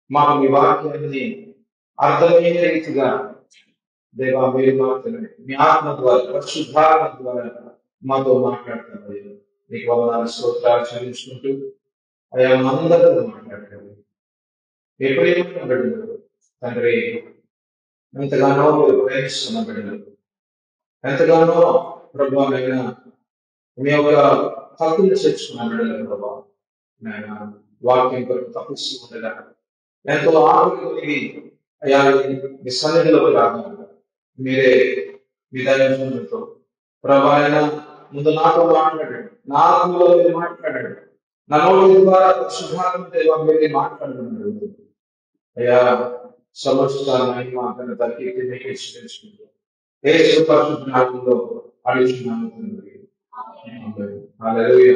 మాకు మీ వాక్యాన్ని అర్థమయ్యే రీతిగా దేవా మీరు మాత్రమే మీ ఆత్మ ద్వారా పరిశుద్ధాత్మ ద్వారా మాతో మాట్లాడతారు. నీకు వందనాలు స్తోత్రాలు చెల్లించుకుంటూ అయా అందరితో మాట్లాడతారు. మీ ప్రేమ బిడ్డలు తండ్రి ఎంతగానో మీరు ప్రేమిస్తున్న బిడ్డలు ఎంతగానో ప్రభావమైన మీ యొక్క తప్పులు చేర్చుకున్న బిడ్డలు ప్రభావ నాయన వాక్యం కొరకు తప్పిస్తూ ఉండగా ఎంతో ఆరోగ్యం అయ్యా మీ సన్నిధిలోకి రావాలి. మీరే మీ దైవజనులతో ప్రభావైన ముందు నాతో మాట్లాడాడు, నా ఆత్మలో మీరు మాట్లాడాడు, నా నోటి ద్వారా శుభాత్మ దేవ మీరు మాట్లాడడం అయ్యా సమస్తాన్ని మా ఘనత కీర్తి మీకే చెల్లించుకుంటూ యేసు పరిశుద్ధ నామములో అడుగుతున్నాము తండ్రి. హల్లెలూయా.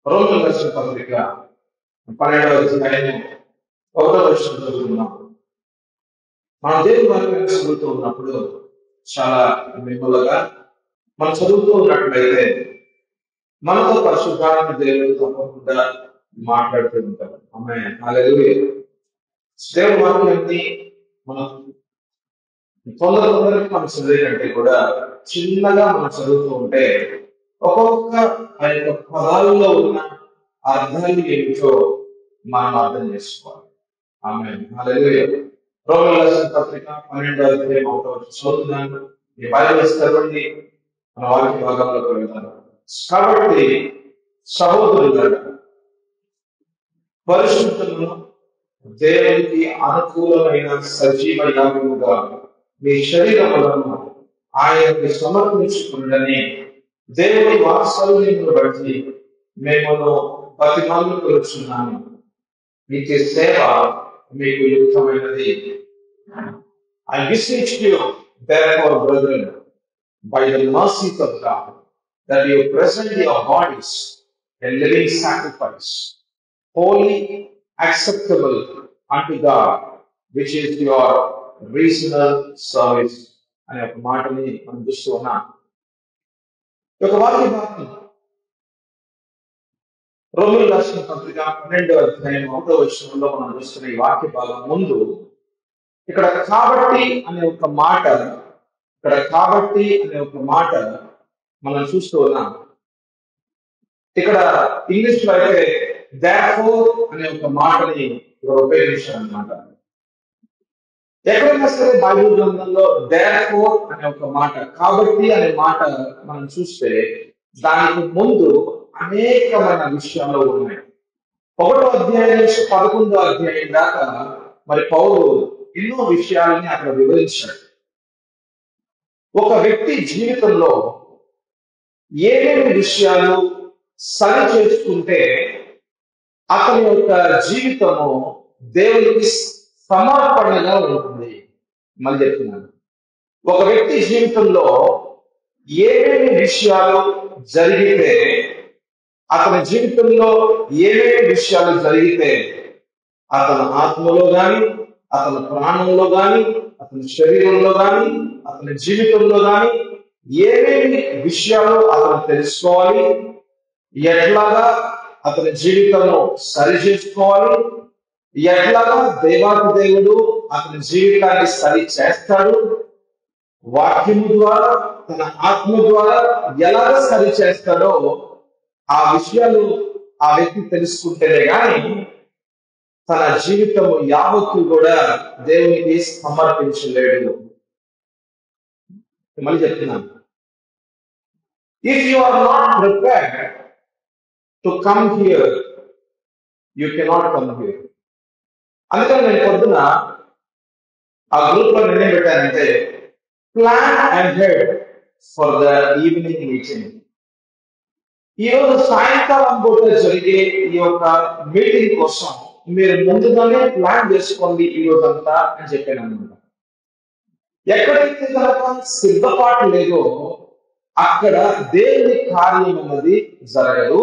రోమీయులకు రాసిన పత్రిక 12వ అధ్యాయం 1వ వచనం చదువుతున్నాం. మనం దేవుని వాక్యాన్ని చదువుతూ ఉన్నప్పుడు చాలా నెమ్మదిగా మనం చదువుతూ ఉన్నట్లయితే మనతో పరిశుద్ధాత్మ దేవుడు తప్పకుండా మాట్లాడుతూ ఉంటారు. ఆమేన్. హల్లెలూయా. దేవుని వాక్యాన్ని మనం తొందరగా మనం చదివే కంటే కూడా చిన్నగా మనం చదువుతూ ఉంటే ఒక్కొక్క ఆ యొక్క పదాల్లో ఉన్న అర్థాలు ఏమిటో మనం అర్థం చేసుకోవాలి. ఆమేన్. హల్లెలూయా. రోమీయులకు రాసిన పత్రిక 12వ అధ్యాయం 1వ వచనం చదువుతున్నాను. ఈ బైబిల్ చదవండి, మన వాక్య భాగంలోకి వెళ్తాను. కాబట్టి సహోదరులారా, పరిశుద్ధమును దేవునికి అనుకూలమైన సజీవ యాగముగా మీ శరీరములను ఆయనకి సమర్పించుకున్నదని దేవుని వాత్సల్యమును బట్టి మేము ప్రతిమలను కొలుచున్నాము. నిత్య సేవ మీకు యుక్తమైనది. I beseech you, therefore, brethren, by the mercies of God, that you present your bodies a living sacrifice, holy, acceptable unto God, which is your reasonable service. అనే ఒక మాటని మనం చూస్తూ ఉన్నాం. ఒక వాక్య భాగం రోమీయులకు రాసిన పత్రిక 12వ అధ్యాయం 1వ వచనంలో మనం చూస్తున్న ఈ వాక్య భాగం ముందు ఇక్కడ కాబట్టి అనే ఒక మాట మనం చూస్తూ ఉన్నాం. ఇక్కడ ఇంగ్లీష్ లో అయితే therefore అనే ఒక మాటని ఉపయోగించారు అన్నమాట. ఎక్కడైనా సరే బైబిల్ గ్రంథంలో therefore అనే ఒక మాట, కాబట్టి అనే మాట మనం చూస్తే దానికి ముందు అనేకమైన విషయాలు ఉన్నాయి. 1వ అధ్యాయం నుంచి 11వ అధ్యాయం దాకా మరి పౌలు ఎన్నో విషయాలని అక్కడ వివరించాడు. ఒక వ్యక్తి జీవితంలో ఏమేమి విషయాలు సరి చేసుకుంటే అతని యొక్క జీవితము దేవునికి సమర్పణగా ఉంటుంది. మళ్ళీ చెప్తున్నాను, ఒక వ్యక్తి జీవితంలో ఏమేమి విషయాలు జరిగితే అతని జీవితంలో ఏమేమి విషయాలు జరిగితే అతని ఆత్మలో గాని, అతని ప్రాణంలో గాని, అతని శరీరంలో గాని, అతని జీవితంలో గాని ఏమేమి విషయాలు అతను తెలుసుకోవాలి, ఎట్లాగా అతని జీవితంలో సరి చేసుకోవాలి, ఎట్లాగా దేవాది దేవుడు అతని జీవితాన్ని సరి చేస్తాడు, వాక్యము ద్వారా తన ఆత్మ ద్వారా ఎలాగ సరి చేస్తాడో ఆ విషయాలు ఆ వ్యక్తి తెలుసుకుంటేనే గాని తన జీవితం యావత్తు కూడా దేవునికి సమర్పించలేడు. మళ్ళీ చెప్తున్నాను, if you are not prepared to come here, you cannot come here. అందుకని నేను పొద్దున ఆ గ్రూప్ లో నేనే పెట్టానంటే plan and head for the evening meeting. ఈ రోజు సాయంకాలం పూట జరిగే ఈ యొక్క మీటింగ్ కోసం మీరు ముందుగానే ప్లాన్ చేసుకోండి ఈ రోజంతా అని చెప్పాను అనమాట. ఎక్కడైతే కనుక సిద్ధపాటు లేదో అక్కడ దేవుని కార్యం అన్నది జరగదు.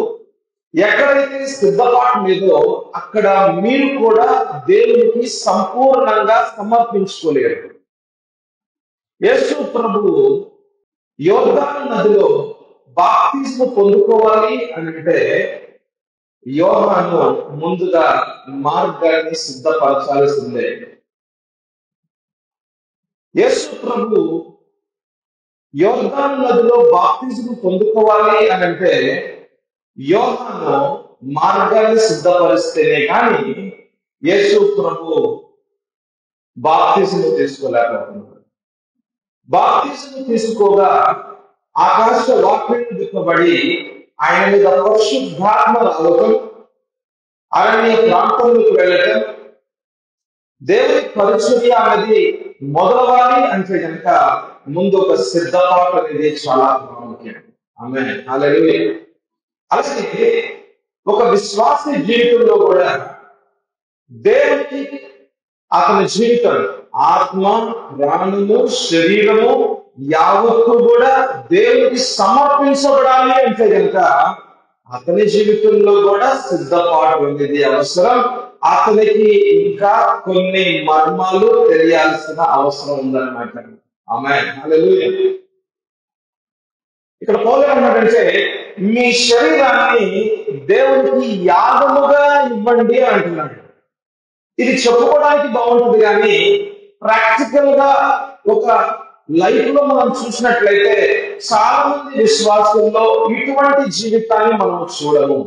ఎక్కడైతే సిద్ధపాటు లేదో అక్కడ మీరు కూడా దేవునికి సంపూర్ణంగా సమర్పించుకోలేరు. యేసు ప్రభువు యోర్దాను నదిలో బాప్తిస్మం పొందుకోవాలి అని అంటే యోహాను ముందుగా మార్గాన్ని సిద్ధపరచాల్సిందే. యేసు ప్రభు యోర్దాను నదిలో బాప్తిజం పొందుకోవాలి అని అంటే యోహాను మార్గాన్ని సిద్ధపరిస్తేనే కానీ యేసు ప్రభు బాప్తిజం తీసుకోలేకపోతున్నాడు. బాప్తిజం తీసుకోగా ఆకాశ వాక్యం విప్పబడి ఆయన మీద పరిశుద్ధాత్మ రావటం, అరణ్య ప్రాంతంలోకి వెళ్ళటం, దేవుని పరిచర్య అనేది మొదలవాలి అంటే కనుక ముందు ఒక సిద్ధపాటు అనేది చాలా ప్రాముఖ్యం. ఆమేన్, హల్లెలూయా. అలాగే ఒక విశ్వాస జీవితంలో కూడా దేవునికి అతని జీవితం ఆత్మ, ప్రాణము, శరీరము యావత్తు కూడా దేవునికి సమర్పించబడాలి అంటే కనుక అతని జీవితంలో కూడా సిద్ధపాటు అనేది అవసరం. అతనికి ఇంకా కొన్ని మర్మాలు తెలియాల్సిన అవసరం ఉందన్నమాట. ఆమేన్, హల్లెలూయా. ఇక్కడ పౌలు ఏమన్నాడంటే మీ శరీరాన్ని దేవునికి యాగముగా ఇవ్వండి అంటున్నాడు. ఇది చెప్పుకోవడానికి బాగుంటుంది కానీ ప్రాక్టికల్ గా ఒక లైఫ్ లో మనం చూసినట్లయితే చాలా మంది విశ్వాసంలో ఇటువంటి జీవితాన్ని మనం చూడము.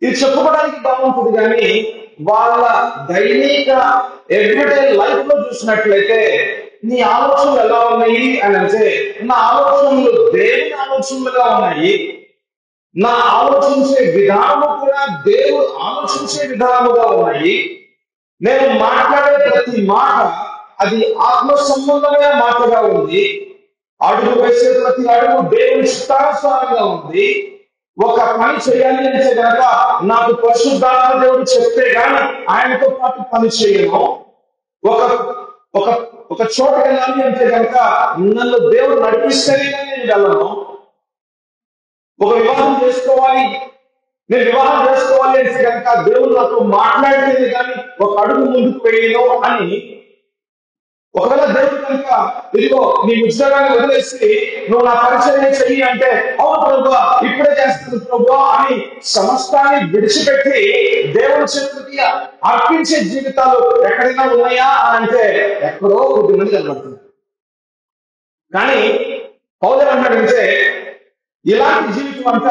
ఇది చెప్పుకోవడానికి బాగుంటుంది కానీ వాళ్ళ దైనిక ఎవ్రీడే లైఫ్ లో చూసినట్లయితే నీ ఆలోచనలు ఎలా ఉన్నాయి అని అంటే నా ఆలోచనలు దేవుని ఆలోచనలుగా ఉన్నాయి, నా ఆలోచించే విధానము కూడా దేవుడు ఆలోచించే విధానముగా ఉన్నాయి, నేను మాట్లాడే ప్రతి మాట అది ఆత్మ సంబంధమైన మాటగా ఉంది, అడుగు వేసే ప్రతి అడుగు దేవుని చిత్తానుసారంగా ఉంది. ఒక పని చేయాలి అంటే కనుక నాకు పరిశుద్ధాత్మ దేవుడు చెప్తే గాని ఆయనతో పాటు పని చేయను. ఒక ఒక ఒక చోట వెళ్ళాలి అంటే కనుక నన్ను దేవుడు నడిపిస్తేనే కానీ నేను వెళ్ళను. ఒక వివాహం చేసుకోవాలి, నేను వివాహం చేసుకోవాలి అంటే కనుక దేవుడు నాతో మాట్లాడితేనే కానీ ఒక అడుగు ముందుకు వేయను అని. ఒకవేళ దేవుడు కనుక ఇదిగో నీ ఉద్యోగాన్ని వదిలేసి నువ్వు నా పరిచయం చెయ్యి అంటే అవును ప్రభువా ఇప్పుడే చేస్తుంది ప్రభువా అని సమస్తాన్ని విడిచిపెట్టి దేవుడి చేతులకి అర్పించే జీవితాలు ఎక్కడైనా ఉన్నాయా అని అంటే ఎక్కడో కొద్దిమంది కనబడుతుంది. కానీ పౌలు ఏమన్నాడంటే ఇలాంటి జీవితం అంట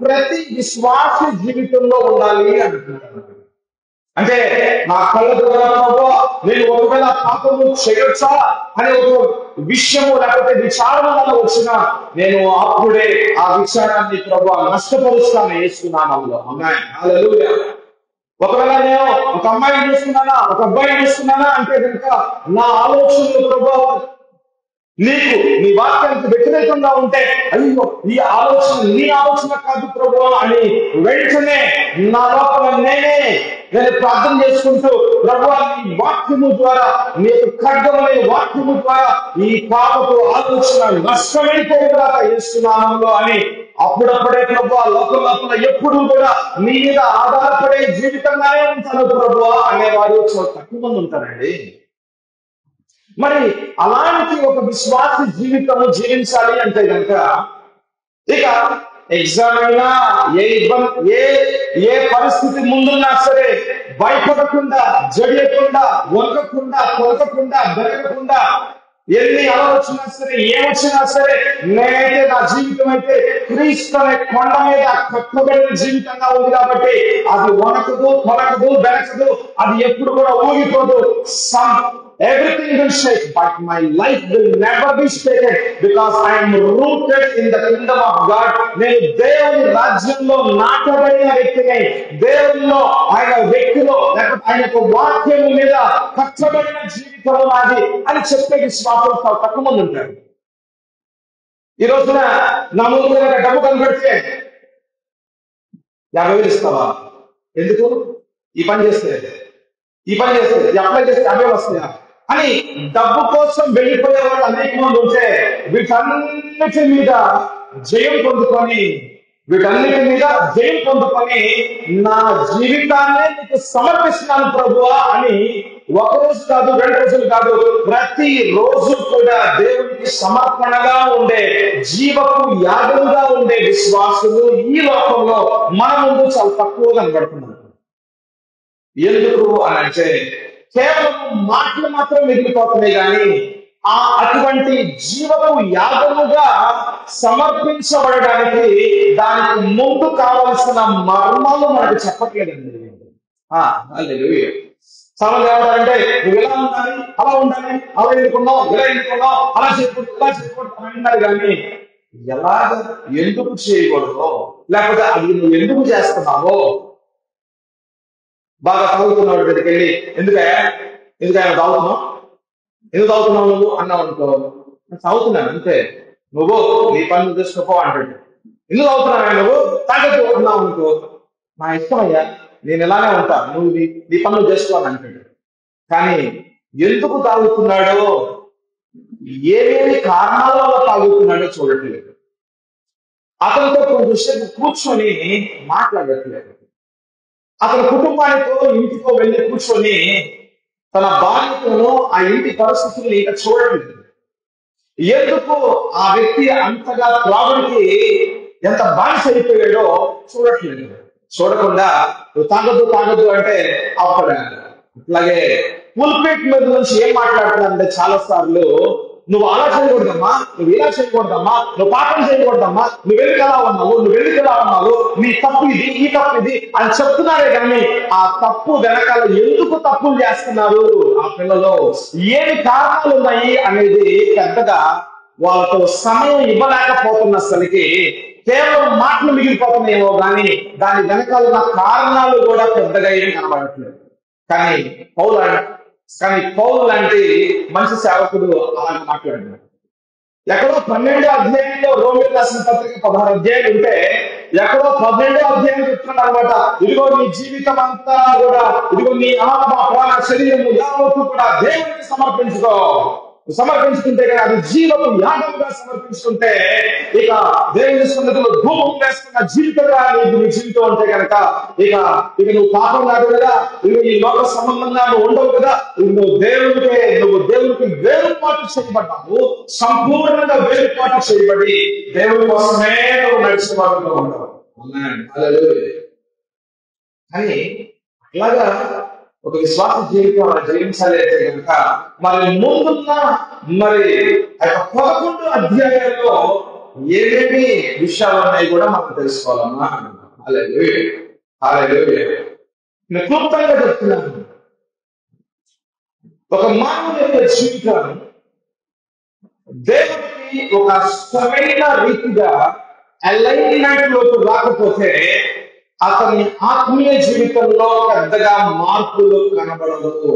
ప్రతి విశ్వాస జీవితంలో ఉండాలి అంటున్నాడు. అంటే నా కళ్ళ ద్వారా ప్రభువా నేను ఒకవేళ పాపము చేయొచ్చా అనే ఒక విషయము లేకపోతే విచారణ వచ్చినా నేను అప్పుడే ఆ విచారాన్ని ప్రభువా నష్టపరుస్తాను యేసునామములో. ఆమేన్, హల్లెలూయా. ఒకవేళ నేను ఒక అమ్మాయిని చూస్తున్నానా ఒక అబ్బాయిని చూస్తున్నానా అంటే కనుక నా ఆలోచనలు ప్రభువా నీకు నీ వాక్యానికి వ్యతిరేకంగా ఉంటే అయ్యో ఈ ఆలోచన నీ ఆలోచన కాదు ప్రభువా అని వెంటనే నా లోపల నేను ప్రార్థన చేసుకుంటూ ప్రభువా నీ వాక్యము ద్వారా నీ యొక్క ఖడ్గమనే వాక్యము ద్వారా ఈ పాపపు ఆలోచన నష్టమైపోయేలా చేస్తున్నాను అని అప్పుడప్పుడే ప్రభువా లోపల ఎప్పుడు కూడా నీ మీద ఆధారపడే జీవితంగానే ఉంటాను ప్రభువా అనేవారు చాలా తక్కువ మంది ఉంటారండి. మరి అలాంటి ఒక విశ్వాస జీవితము జీవించాలి అంటే కనుక ఇక ఎగ్జామ్ అయినా ఏ ఇబ్బంది ఏ పరిస్థితి ముందున్నా సరే భయపడకుండా, జడియకుండా, వణకకుండా, కొలకకుండా, బెరగకుండా ఎన్ని ఆలోచన సరే ఏమొచ్చినా సరే నేనైతే నా జీవితం అయితే క్రీస్తు అనే కొండ మీద కట్టబడిన జీవితంగా ఉంది కాబట్టి అది వణకదు, కొలకదు, బెరకదు, అది ఎప్పుడు కూడా ఊగిపోదు. Everything will shake, but my life will never be shaken because I am rooted in the kingdom of God. నేను దేవుని రాజ్యంలో నాటబడిన వ్యక్తిని, దేవునిలో ఆయన వ్యక్తిలో లేకపోతే ఆయన యొక్క వాక్యం మీద కట్టబడిన జీవితం నాది అని చెప్పే విశ్వాసం తక్కువ మంది ఉంటారు. ఈ రోజున నా ముందు డబ్బు కనబడితే 50,000 ఇస్తావా? ఎందుకు? ఈ పని చేస్తే అప్లై చేస్తే 50 వస్తాయా అని డబ్బు కోసం వెళ్ళిపోయే వాళ్ళు అనేక మంది ఉంటే వీటన్నిటి మీద జయం పొందుకొని వీటన్నిటి మీద జయం పొందుకొని నా జీవితాన్ని నీకు సమర్పిస్తున్నాను ప్రభువా అని ఒక రోజు కాదు, 2 రోజులు కాదు, ప్రతి రోజు కూడా దేవునికి సమర్పణగా ఉండే, జీవపు యాగముగా ఉండే విశ్వాసులు ఈ లోకంలో మన ముందు చాలా తక్కువ కనబడుతున్నారు. ఎందుకు అని అంటే కేవలం మాటలు మాత్రం మిగిలిపోతున్నాయి, కానీ అటువంటి జీవపు యాగముగా సమర్పించబడడానికి దానికి ముందు కావలసిన మర్మాలు మనకు చెప్పట్లేదండి. సమస్య ఏమంటారంటే నువ్వు ఇలా ఉండాలి, అలా ఉండాలి, అలా ఎన్నుకున్నావు, ఇలా ఎన్నుకున్నావు, అలా చేయకూడదు, ఇలా చేయకూడదు అంటున్నారు. కానీ ఎలాగ ఎందుకు చేయకూడదు, లేకపోతే అది నువ్వు ఎందుకు చేస్తున్నావో, బాగా తాగుతున్నాడు దగ్గరికి వెళ్ళి ఎందుకు ఆయన తాగుతున్నావు, ఎందుకు తాగుతున్నావు నువ్వు అన్నావు అనుకో, తాగుతున్నాను అంతే, నువ్వు నీ పనులు చేసుకోపో అంటాడు. ఎందుకు తాగుతున్నావా నువ్వు, తాగద్దు అన్నావు అనుకో, నా ఇష్టం అయ్యా, నేను ఇలానే ఉంటా, నువ్వు నీ పనులు చేసుకోవాలని అంటాడు. కానీ ఎందుకు తాగుతున్నాడో, ఏమేమి కారణాల వల్ల తాగుతున్నాడో చూడట్లేదు. అతనితో కొంచెంసేపు కూర్చొని మాట్లాడట్లేదు. అతని కుటుంబానితో ఇంటితో వెళ్ళి కూర్చొని తన భార్యతోనూ ఆ ఇంటి పరిస్థితులను ఇంకా చూడట్లేదు. ఎందుకు ఆ వ్యక్తి అంతగా త్రాగుడికి ఎంత బానిస అయిపోయాడో చూడట్లేదు. చూడకుండా నువ్వు తాగద్దు అంటే అప్పుడు అట్లాగే పుల్పిట్ మీద నుంచి ఏం మాట్లాడుతున్నానంటే చాలా సార్లు నువ్వు అలా చేయకూడదమ్మా, నువ్వు ఇలా చేయకూడదమ్మా, నువ్వు పాపం చేయకూడదమ్మా, నువ్వెందుకు ఎలా ఉన్నావు, నీ తప్పు ఇది, ఈ తప్పు ఇది అని చెప్తున్నారే కానీ ఆ తప్పు వెనకాల ఎందుకు తప్పులు చేస్తున్నారు ఆ పిల్లలు, ఏమి కారణాలు ఉన్నాయి అనేది పెద్దగా వాళ్ళతో సమయం ఇవ్వలేకపోతున్నసరికి కేవలం మాటలు మిగిలిపోతున్నాయేమో కానీ దాని వెనకాల ఉన్న కారణాలు కూడా పెద్దగా ఏమి కనబడట్లేదు. కానీ పౌలు లాంటి మంచి సేవకుడు అలాగే మాట్లాడినాడు. ఎక్కడో 12వ అధ్యాయంలో రోమియోకు రాసిన పత్రిక 16 అధ్యాయులు ఉంటే ఎక్కడో 12వ అధ్యాయం చెప్తున్నాడు అనమాట. ఇదిగో నీ జీవితం అంతా కూడా, ఇదిగో నీ ఆత్మ ప్రాణ శరీరము యావత్తు కూడా దేవునికి సమర్పించుకుంటే కానీ అది జీవపు యాగముగా సమర్పించుకుంటే ఇక దేవుని సన్నిధిలో ధూపం వేస్తున్న జీవితంగా నీ జీవితం అంటే కనుక ఇక నువ్వు పాపం కాదు కదా, ఇవి ఈ లోక సంబంధంగా నువ్వు ఉండవు కదా, నువ్వు దేవునికి వేరుపాటు చేయబడ్డావు, సంపూర్ణంగా వేరుపాటు చేయబడి దేవుని కోసమే నువ్వు నడిచేవాడుగా ఉంటావు. కానీ అలాగా ఒక విశ్వాస జీవితం జీవించాలి అంటే కనుక మరి ముందున్న 11 అధ్యాయాల్లో ఏమేమి విషయాలు ఉన్నాయి కూడా మనం తెలుసుకోవాలమ్మా. నేను క్లుప్తంగా చెప్తున్నాను. ఒక మానవుని యొక్క జీవితం దేవుడికి ఒక సరైన రీతిగా అలైన్మెంట్ లోకి రాకపోతే అతని ఆత్మీయ జీవితంలో పెద్దగా మార్పులు కనబడదు.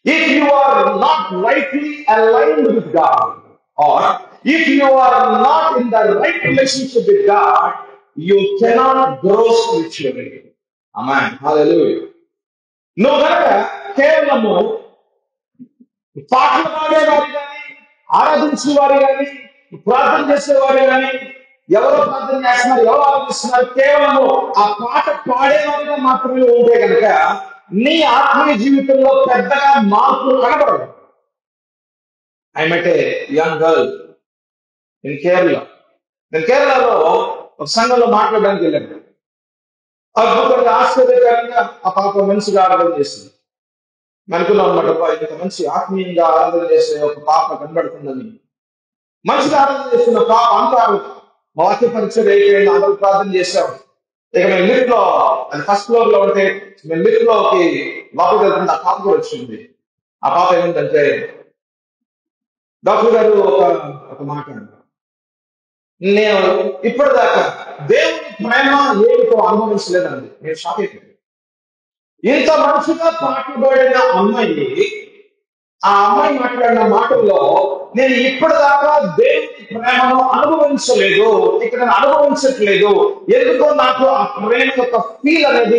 If you are not rightly aligned with God, or if you are not in the right relationship with God, you cannot grow spiritually. Amen. Hallelujah. నువ్వు కనుక కేవలము పాటలు పాడేవారు కానీ, ఆరాధించే వారు కానీ, ప్రార్థన చేసేవారు కానీ, ఎవరో ప్రార్థన చేస్తున్నారు, ఎవరు ఆలోచిస్తున్నారు, కేవలము ఆ పాట పాడేవారిగా మాత్రమే ఉంటే కనుక నీ ఆత్మీయ జీవితంలో పెద్దగా మార్పులు కనబడదు. I met A young girl in Kerala. నేను కేరళలో ఒక సంఘంలో మాట్లాడడానికి వెళ్ళాను. అద్భుతంగా ఆశ్చర్యకరంగా ఆ పాప మంచిగా ఆరాధన చేస్తుంది. అనుకున్నాం అన్నమాట, ఇంత మంచి ఆత్మీయంగా ఆరాధన చేసే ఒక పాప కనబడుతుందని. మంచిగా ఆరాధన చేస్తున్న పాప అంతా వాక్య పరిచయం అయిపోయింది, అందరూ ప్రార్థన చేశాం. ఇక మేము లిఫ్ట్ లో, అది ఫస్ట్ ఫ్లోర్ లో ఉంటే మేము లిఫ్ట్ లోకి లోపలికి వెళ్తుంది. ఆ పాప కూడా వచ్చింది. ఆ పాప ఏమిటంటే, డాక్టర్ గారు ఒక మాట, నేను ఇప్పటిదాకా దేవుని ప్రేమ ఏమిటో అనుభవించలేదండి. నేను షాక్ అయిపోయాను. ఇంత మంచిగా పాటబడిన అమ్మాయి, ఆ అమ్మాయి మాట్లాడిన మాటల్లో నేను ఇప్పటిదాకా దేవుని ప్రేమను అనుభవించలేదు, ఇక్కడ నేను అనుభవించట్లేదు, ఎందుకో నాకు ఆ ప్రేమ యొక్క ఫీల్ అనేది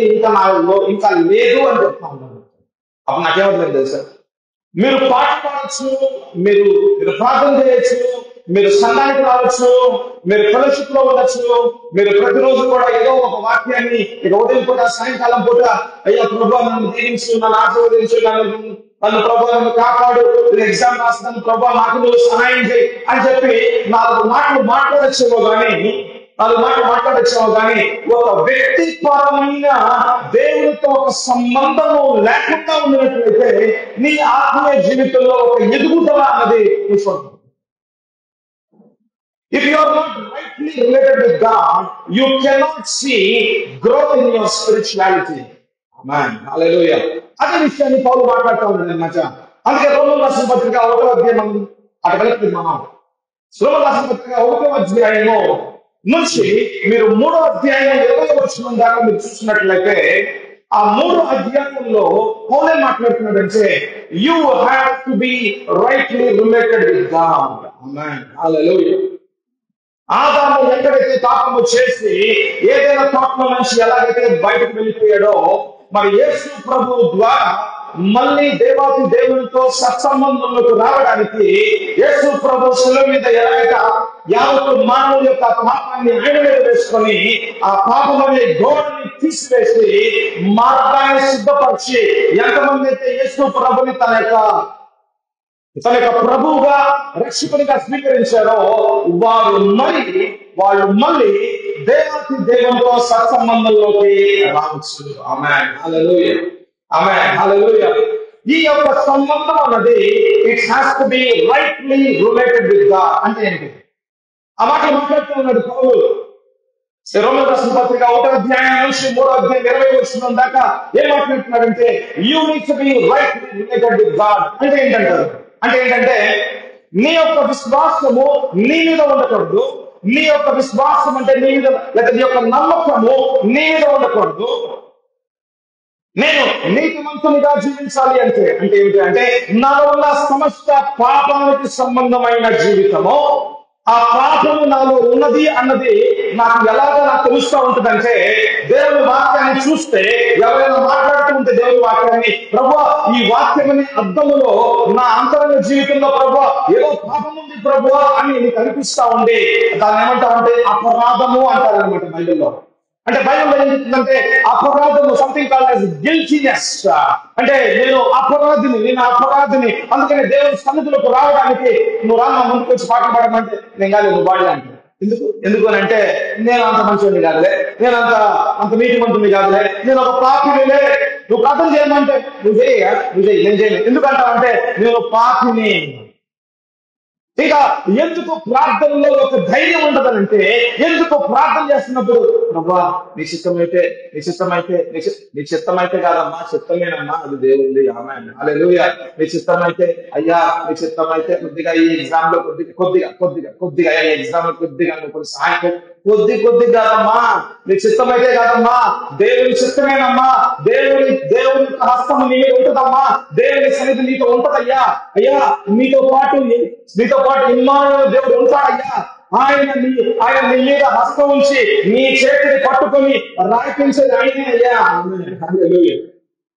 ఇంకా లేదు అని చెప్తా ఉన్నాను. అప్పుడు నాకేమవుతుంది తెలుసా, మీరు పాట పాడచ్చు, మీరు ప్రార్థన చేయొచ్చు, మీరు సంఘానికి రావచ్చు, మీరు ఫెలోషిప్ లో ఉండొచ్చు, మీరు ప్రతిరోజు కూడా ఏదో ఒక వాక్యాన్ని ఇక ఉదయం పూట సాయంకాలం పూట అయ్యా ప్రభు నన్ను దీవించు, నన్ను ఆశీర్వదించు, నన్ను ప్రభు నన్ను కాపాడు, ఎగ్జామ్ రాస్తున్నాను ప్రభు నాకు నువ్వు సహాయం చేయి అని చెప్పి 4 మాటలు మాట్లాడచ్చేమో కానీ ఒక వ్యక్తిపరమైన దేవునితో ఒక సంబంధము లేకుండా ఉన్నట్లయితే నీ ఆత్మీయ జీవితంలో ఒక ఎదుగుదల అన్నది చూసుకోండి. If you are not rightly related with God, you cannot see growth in your spirituality. Amen. Hallelujah. అదే విషయాన్ని పౌలు మాట్లాడుతూ ఉన్నాడు అన్నమాట. అందుకే రోమన్ రాసిన పత్రిక 1వ అధ్యాయం అటు వెళ్తుంది. మనం రోమన్ రాసిన పత్రిక 1వ అధ్యాయము నుంచి మీరు 3వ అధ్యాయం 20వ వచనం దాకా మీరు చూసినట్లయితే ఆ 3వ అధ్యాయంలో పౌలు మాట్లాడుతున్నాడంటే you have to be rightly related with God. Amen. Hallelujah. Adam ఎక్కడైతే పాపము చేసి ఏదైనా తోటలో నుంచి ఎలాగైతే బయటకు వెళ్ళిపోయాడో, మరి యేసు ప్రభువు ద్వారా మళ్ళీ దేవాది దేవునితో సత్సంబంధంలోకి రావడానికి యేసు ప్రభు శిలువ మీద ఎలాగైతే యావత్తు మానవుల యొక్క పాపాన్ని ఆయన మీద వేసుకొని ఆ పాపం అనే గోడని తీసివేసి మార్గాన్ని సిద్ధపరిచి ఎంతమంది అయితే యేసు ప్రభుని తన యొక్క ప్రభువుగా రక్షకునిగా స్వీకరించారో వాళ్ళు మళ్ళీ దేవాతి దేవునితో సత్సంబంధంలోకి రావచ్చు. ఆమేన్. హల్లెలూయా. ఆమేన్. హల్లెలూయా. ఈ యొక్క సంబంధం అన్నది it has to be rightly related with God. అంటే ఏంటి? ఆ మాట మాట్లాడుతూ ఉన్నాడు పౌలు రోమన్ రాసిన పత్రిక 1వ అధ్యాయం నుంచి 3వ అధ్యాయం 20వ వచనం దాకా ఏం మాట్లాడుతున్నాడంటే you need to be rightly related with God. అంటే ఏంటంటే నీ యొక్క విశ్వాసము నీ మీద ఉండకూడదు. నీ యొక్క విశ్వాసం అంటే నీ మీద, లేదా నీ యొక్క నమ్మకము నీ మీద ఉండకూడదు. నేను నీతిమంతునిగా జీవించాలి అంటే ఏమిటి అంటే నాలో ఉన్న సమస్త పాపానికి సంబంధమైన జీవితము, ఆ పాపము నాలో ఉన్నది అన్నది నాకు తెలుస్తూ ఉంటుందంటే దేవుని వాక్యాన్ని చూస్తే, ఎవరైనా మాట్లాడుతూ ఉంటే దేవుని వాక్యాన్ని, ప్రభువా ఈ వాక్యమని అర్థములో నా అంతరంగ జీవితంలో ప్రభువా ఏదో పాపం ఉంది ప్రభువా అని నీకు అనిపిస్తా ఉండి దాన్ని ఏమంటారంటే అపరాధము అంటారనమాట బైబిల్లో. అంటే బైబిల్లో ఏం చెప్తుందంటే అపరాధము సంథింగ్ కాల్డ్ యాజ్ గిల్టీనెస్. అంటే నేను అపరాధిని, అందుకని దేవుని సన్నిధిలోకి రావడానికి నువ్వు రాన్న ముందుకు వచ్చి పాటలు పాడమంటే నేను కాదు, నువ్వు పాడలే అంటే ఎందుకు అని అంటే నేను అంత మంచివాడిని కాదులే, నేను అంత నీతిమంతుని కాదులే, నేను ఒక పాపినిలే. నువ్వు ప్రార్థన చేయమంటే నువ్వు చేయి, నేను చేయలేదు. ఎందుకంటావంటే నేను పాపిని. ఇక ఎందుకు ప్రార్థనలో ఒక ధైర్యం ఉండదనంటే, ఎందుకు ప్రార్థన చేస్తున్నప్పుడు ప్రభువా నీ చిత్తమైతే కాదమ్మా, చిత్తమేనమ్మా, అది దేవుంది. ఆమేన్. హల్లెలూయా. నీ చిత్తమైతే అయ్యా, నీ చిత్తమైతే కొద్దిగా ఈ ఎగ్జామ్ లో కొద్దిగా ఈ ఎగ్జామ్ లో కొద్దిగా నువ్వు సహాయం కొద్ది కాదమ్మా, నీ చిత్తమైతే కాదమ్మా, దేవుని చిత్తమేనమ్మా, దేవుని హస్తము నీ మీద ఉంటుందమ్మా, దేవుని సన్నిధి నీతో ఉంటదయ్యా. అయ్యా నీతో పాటు ఇమ్మానుయేలు దేవుడు ఉంటాడయ్యా. ఆయన నీ మీద హస్తం ఉంచి నీ చేతిని పట్టుకొని రాయిపించేది ఆయనే అయ్యా.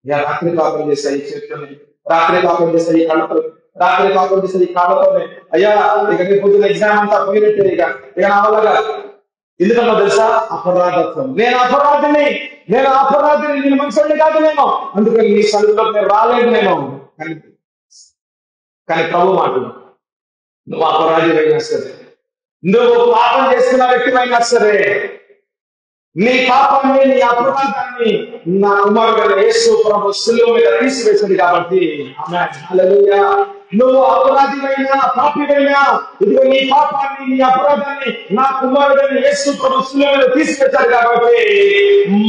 రాత్రి పాపం చేశాయి ఈ చేతులని, రాత్రి పాపం చేశాయి ఈ కళ్ళతో, రాత్రి పాపం చేశాయి ఈ కాళ్ళతోనే. అయ్యా ఇక నీ పొద్దున ఎగ్జామ్ అంతా పోయినట్టే, ఇక నా వల్లగా. ఎందుకన్నా తెలుసా? అపరాధత్వం. నేను అపరాధిని, నేను మనుషుల్ని కాదు నేను, అందుకని నీ సన్నిధిలో నేను రాలేదు నేను. కానీ ప్రభు మాట, నువ్వు అపరాధివైనా సరే, నువ్వు పాపం చేస్తున్న వ్యక్తివైనా సరే, నీ పాపాన్ని, నీ అపరాధాన్ని నా కుమారుడు యేసు ప్రభు శిలువ మీద తీసివేసింది కాబట్టి ఆమేన్. హల్లెలూయా. నువ్వు అపరాధివైనా పాపివైనా, ఇదిగో నీ పాపాన్ని, నీ అపరాధాన్ని నా కుమారుడైన యేసు ప్రభు శిలువ మీద తీసివేశారు కాబట్టి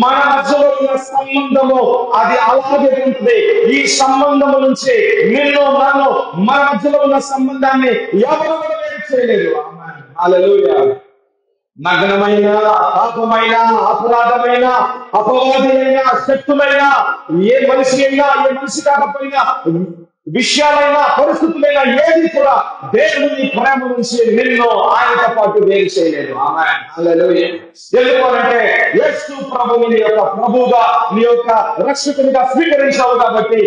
మన మధ్యలో ఉన్న సంబంధము అది అలాగే ఉంటుంది. ఈ సంబంధము నుంచి నన్ను మన మధ్యలో ఉన్న సంబంధాన్ని ఎవరు వేరు చేయలేరు. ఆమేన్. హల్లెలూయా. నగ్నమైన, పాపమైన, అపరాధమైన, అపవాదమైన, శక్తులైన ఏ మనిషి అయినా, ఏ మనిషి కాకపోయినా, విషయాలైనా, పరిస్థితులైనా ఏది కూడా దేవుని ప్రేమ నుంచి నిన్ను ఆయనతో పాటు వేరు చేయలేదు. ఆమేన్. హల్లెలూయా. ఎందుకంటే యేసు ప్రభువుని యొక్క ప్రభువుగా, నీ యొక్క రక్షకునిగా స్వీకరించావు కాబట్టి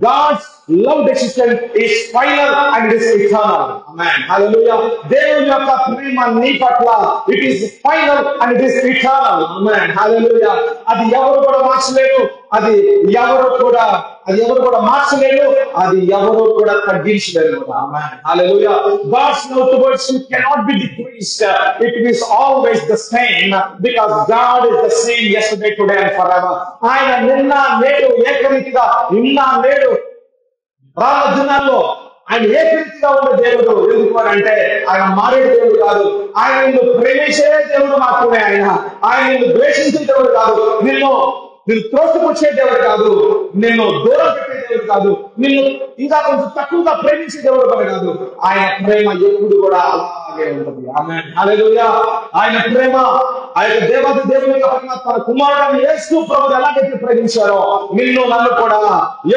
God's love decision is final and it is eternal. Amen. Hallelujah. దేవుని యొక్క ప్రేమ నీ పట్ల it is final and it is eternal. Amen. Hallelujah. అది ఎవరు కూడా మార్చలేరు, అది ఎవరు కూడా మార్చలేరు, అది ఎవరు కూడా తగ్గించలేరు. Amen. Hallelujah. God's love towards you cannot be decreased. It is always the same because God is the same yesterday, today and forever. ఆయన నిన్న నేడు ఏకరీతిగా నిన్న నేడు రాళ్ళ దినాల్లో ఆయన ఏకరీతిగా ఉన్న దేవుడు. ఎందుకు అంటే ఆయన మారే దేవుడు కాదు. ఆయన నిన్ను ప్రేమించే దేవుడు మాత్రమే. ఆయన నిన్ను ద్వేషించే దేవుడు కాదు. నిన్ను త్రోసిపుచ్చే దేవుడు కాదు. నిన్ను దూరం పెట్టే దేవుడు కాదు. నిన్ను ఇంకా కొంచెం తక్కువగా ప్రేమించే దేవుడు కూడా కాదు. ఆయన ప్రేమ ఎప్పుడు కూడా అలాగే ఉంటుంది. ఆమేన్. హల్లెలూయా. ఆయన ప్రేమ, ఆయన దేవాది దేవుని యొక్క తన కుమారుడైన యేసు ప్రభువు ఎలాగైతే ప్రేమించారో నిన్ను నన్ను కూడా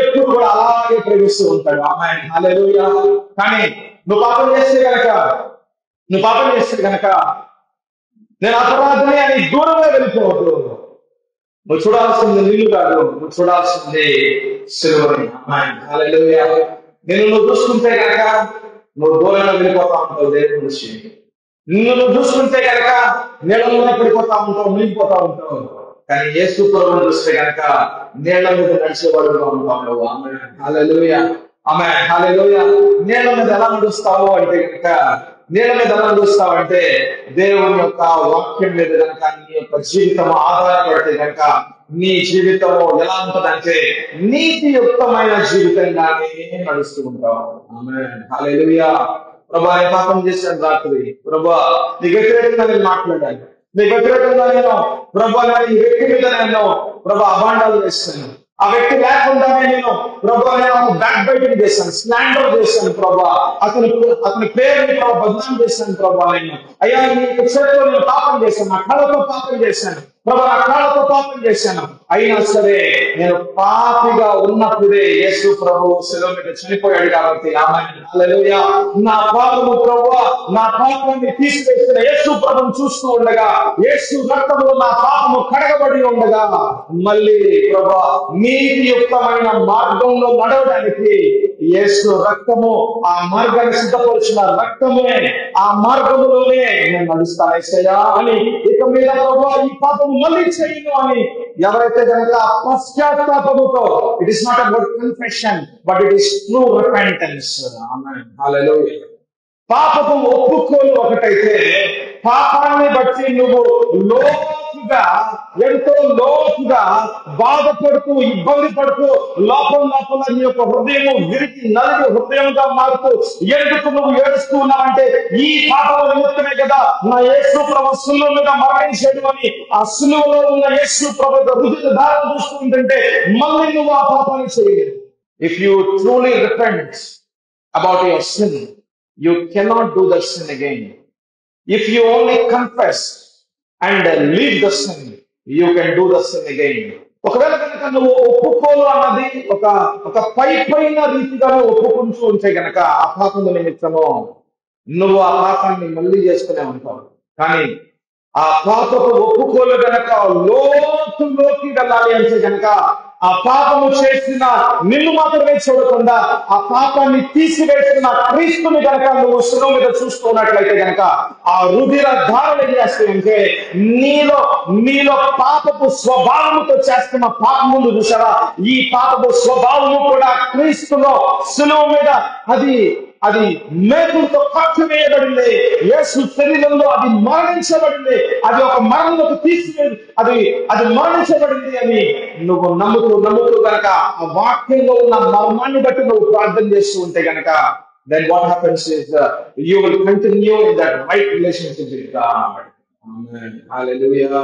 ఎప్పుడు కూడా అలాగే ప్రేమిస్తూ ఉంటాడు. ఆమేన్. హల్లెలూయా. కానీ నువ్వు పాపం చేస్తే గనక నేను అపరాధిని అని దూరంగా వెళ్ళిపోవద్దు. నువ్వు చూడాల్సింది నిన్ను కాదు, నువ్వు చూడాల్సింది సిలువని. హల్లెలూయా. నువ్వు చూసుకుంటే కనుక నువ్వు దూరంగా వెళ్ళిపోతా ఉంటావు దేవుని నుంచి. నువ్వు చూసుకుంటే కనుక నీళ్ళలోనే పడిపోతా ఉంటావు, మునిగిపోతా ఉంటావు. కానీ యేసు ప్రభువుని చూస్తే కనుక నీళ్ల మీద నడిచేవాడుగా ఉంటావు నువ్వు. ఆమేన్. హల్లెలూయా. ఆమేన్. హల్లెలూయా. నీళ్ల మీద ఎలా నడుస్తావు అంటే కనుక దేవుని యొక్క వాక్యం మీద కనుక నీ యొక్క జీవితం ఆధారపడితే కనుక నీ జీవితము ఎలా ఉంటుందంటే నీతియుక్తమైన జీవితంగానే నడుస్తూ ఉంటావు. ఆమేన్. హల్లెలూయా. ప్రభా నేను పాపం చేశాను రాత్రి, ప్రభా నీ వ్యతిరేకంగా నేను మాట్లాడాను, నీ వ్యతిరేకంగా నేను ప్రభా ఈ వ్యక్తి మీద నేను అభాండాలు చేస్తాను, ఆ వ్యక్తి లేకుండానే నేను బ్యాక్ బైటింగ్ చేశాను, స్లాండర్ చేశాను ప్రభా, అతని పేరుని బదనాం చేశాను ప్రభా. నేను అయ్యా నీ చేతిలో నేను పాపం చేశాను, నా కళ్ళతో పాపం చేశాను ప్రభా, నా కాళ్ళతో పాపం చేశాను. అయినా సరే నేను పాపిగా ఉన్నప్పుడే యేసు ప్రభు శిలువ మీద చనిపోయాడు కాబట్టి ఆమేన్. హల్లెలూయా. నా పాపము ప్రభువా, నా పాపాన్ని తీసివేసిన యేసు ప్రభువును చూస్తూ ఉండగా, యేసు రక్తములో నా పాపము కడగబడి ఉండగా, మళ్ళీ ప్రభువా నీతియుక్తమైన మార్గంలో నడవడానికి యేసు రక్తము ఆ మార్గాన్ని సిద్ధపరిచిన రక్తమే, ఆ మార్గములోనే నేను నడుస్తాను యేసయ్యా అని ఇక మీద ప్రభువా ఈ పాపం మళ్ళీ చేయను అని ఎవరైతే కనుక పశ్చాత్తాపముతో, it is not about confession but it is true repentance. Amen. Hallelujah. పాపపు ఒప్పుకోలు ఒకటైతే పాపాన్ని బట్టి నువ్వు ఎంతో లోతుగా బాధపడుతూ ఇబ్బంది పడుతూ లోపల నీ యొక్క హృదయం విరిగి నలిగి హృదయంగా మారుతూ ఎందుకు నువ్వు ఏడుస్తూ ఉన్నావంటే ఈ పాపం నిమిత్తమే కదా నా యేసు ప్రభు శిలువ మీద మరణించాడు అని ఆ శిలువలో ఉన్న యేసు ప్రభు హృదయ దారం చూస్తుంటే మళ్ళీ నువ్వు ఆ పాపాన్ని చేయలేదు. If you truly repent about your sin, you cannot do that sin again. If you only confess and leave the sin, you can do the sin again. ఒకవేళ కనుక నువ్వు ఒప్పుకోలు అన్నది ఒక పైన రీతిగా ఒప్పుకుంటూ ఉంటే గనక ఆ పాపం నిమిత్తము నువ్వు ఆ పాపాన్ని మళ్ళీ చేసుకునే ఉంటావు. కానీ ఆ పాపపు ఒప్పుకోలు గనక లోతులోకి వెళ్ళాలి అంటే గనక ఆ పాపము చేసిన నిన్ను మాత్రమే చూడకుండా ఆ పాపాన్ని తీసివేసిన క్రీస్తుని గనక నువ్వు శిలువ మీద చూస్తున్నట్లయితే గనక ఆ రుధిర ధారణ చేస్తుంటే నీలో పాపపు స్వభావముతో చేస్తున్న పాపమును చూసారా, ఈ పాపపు స్వభావము కూడా క్రీస్తులో శిలువ మీద అది మేకులతో కట్టివేయబడింది. యేసు శరీరంలో అది మరణించబడింది, అది ఒక మరణంలోకి తీసివేది, అది మరణించబడింది అని నువ్వు నమ్ముతూ కనుక ఆ వాక్యంలో ఉన్న మర్మాన్ని బట్టి నువ్వు ప్రార్థన చేస్తూ ఉంటే గనక then what happens is you will continue in that right relationship with God. Amen. Hallelujah.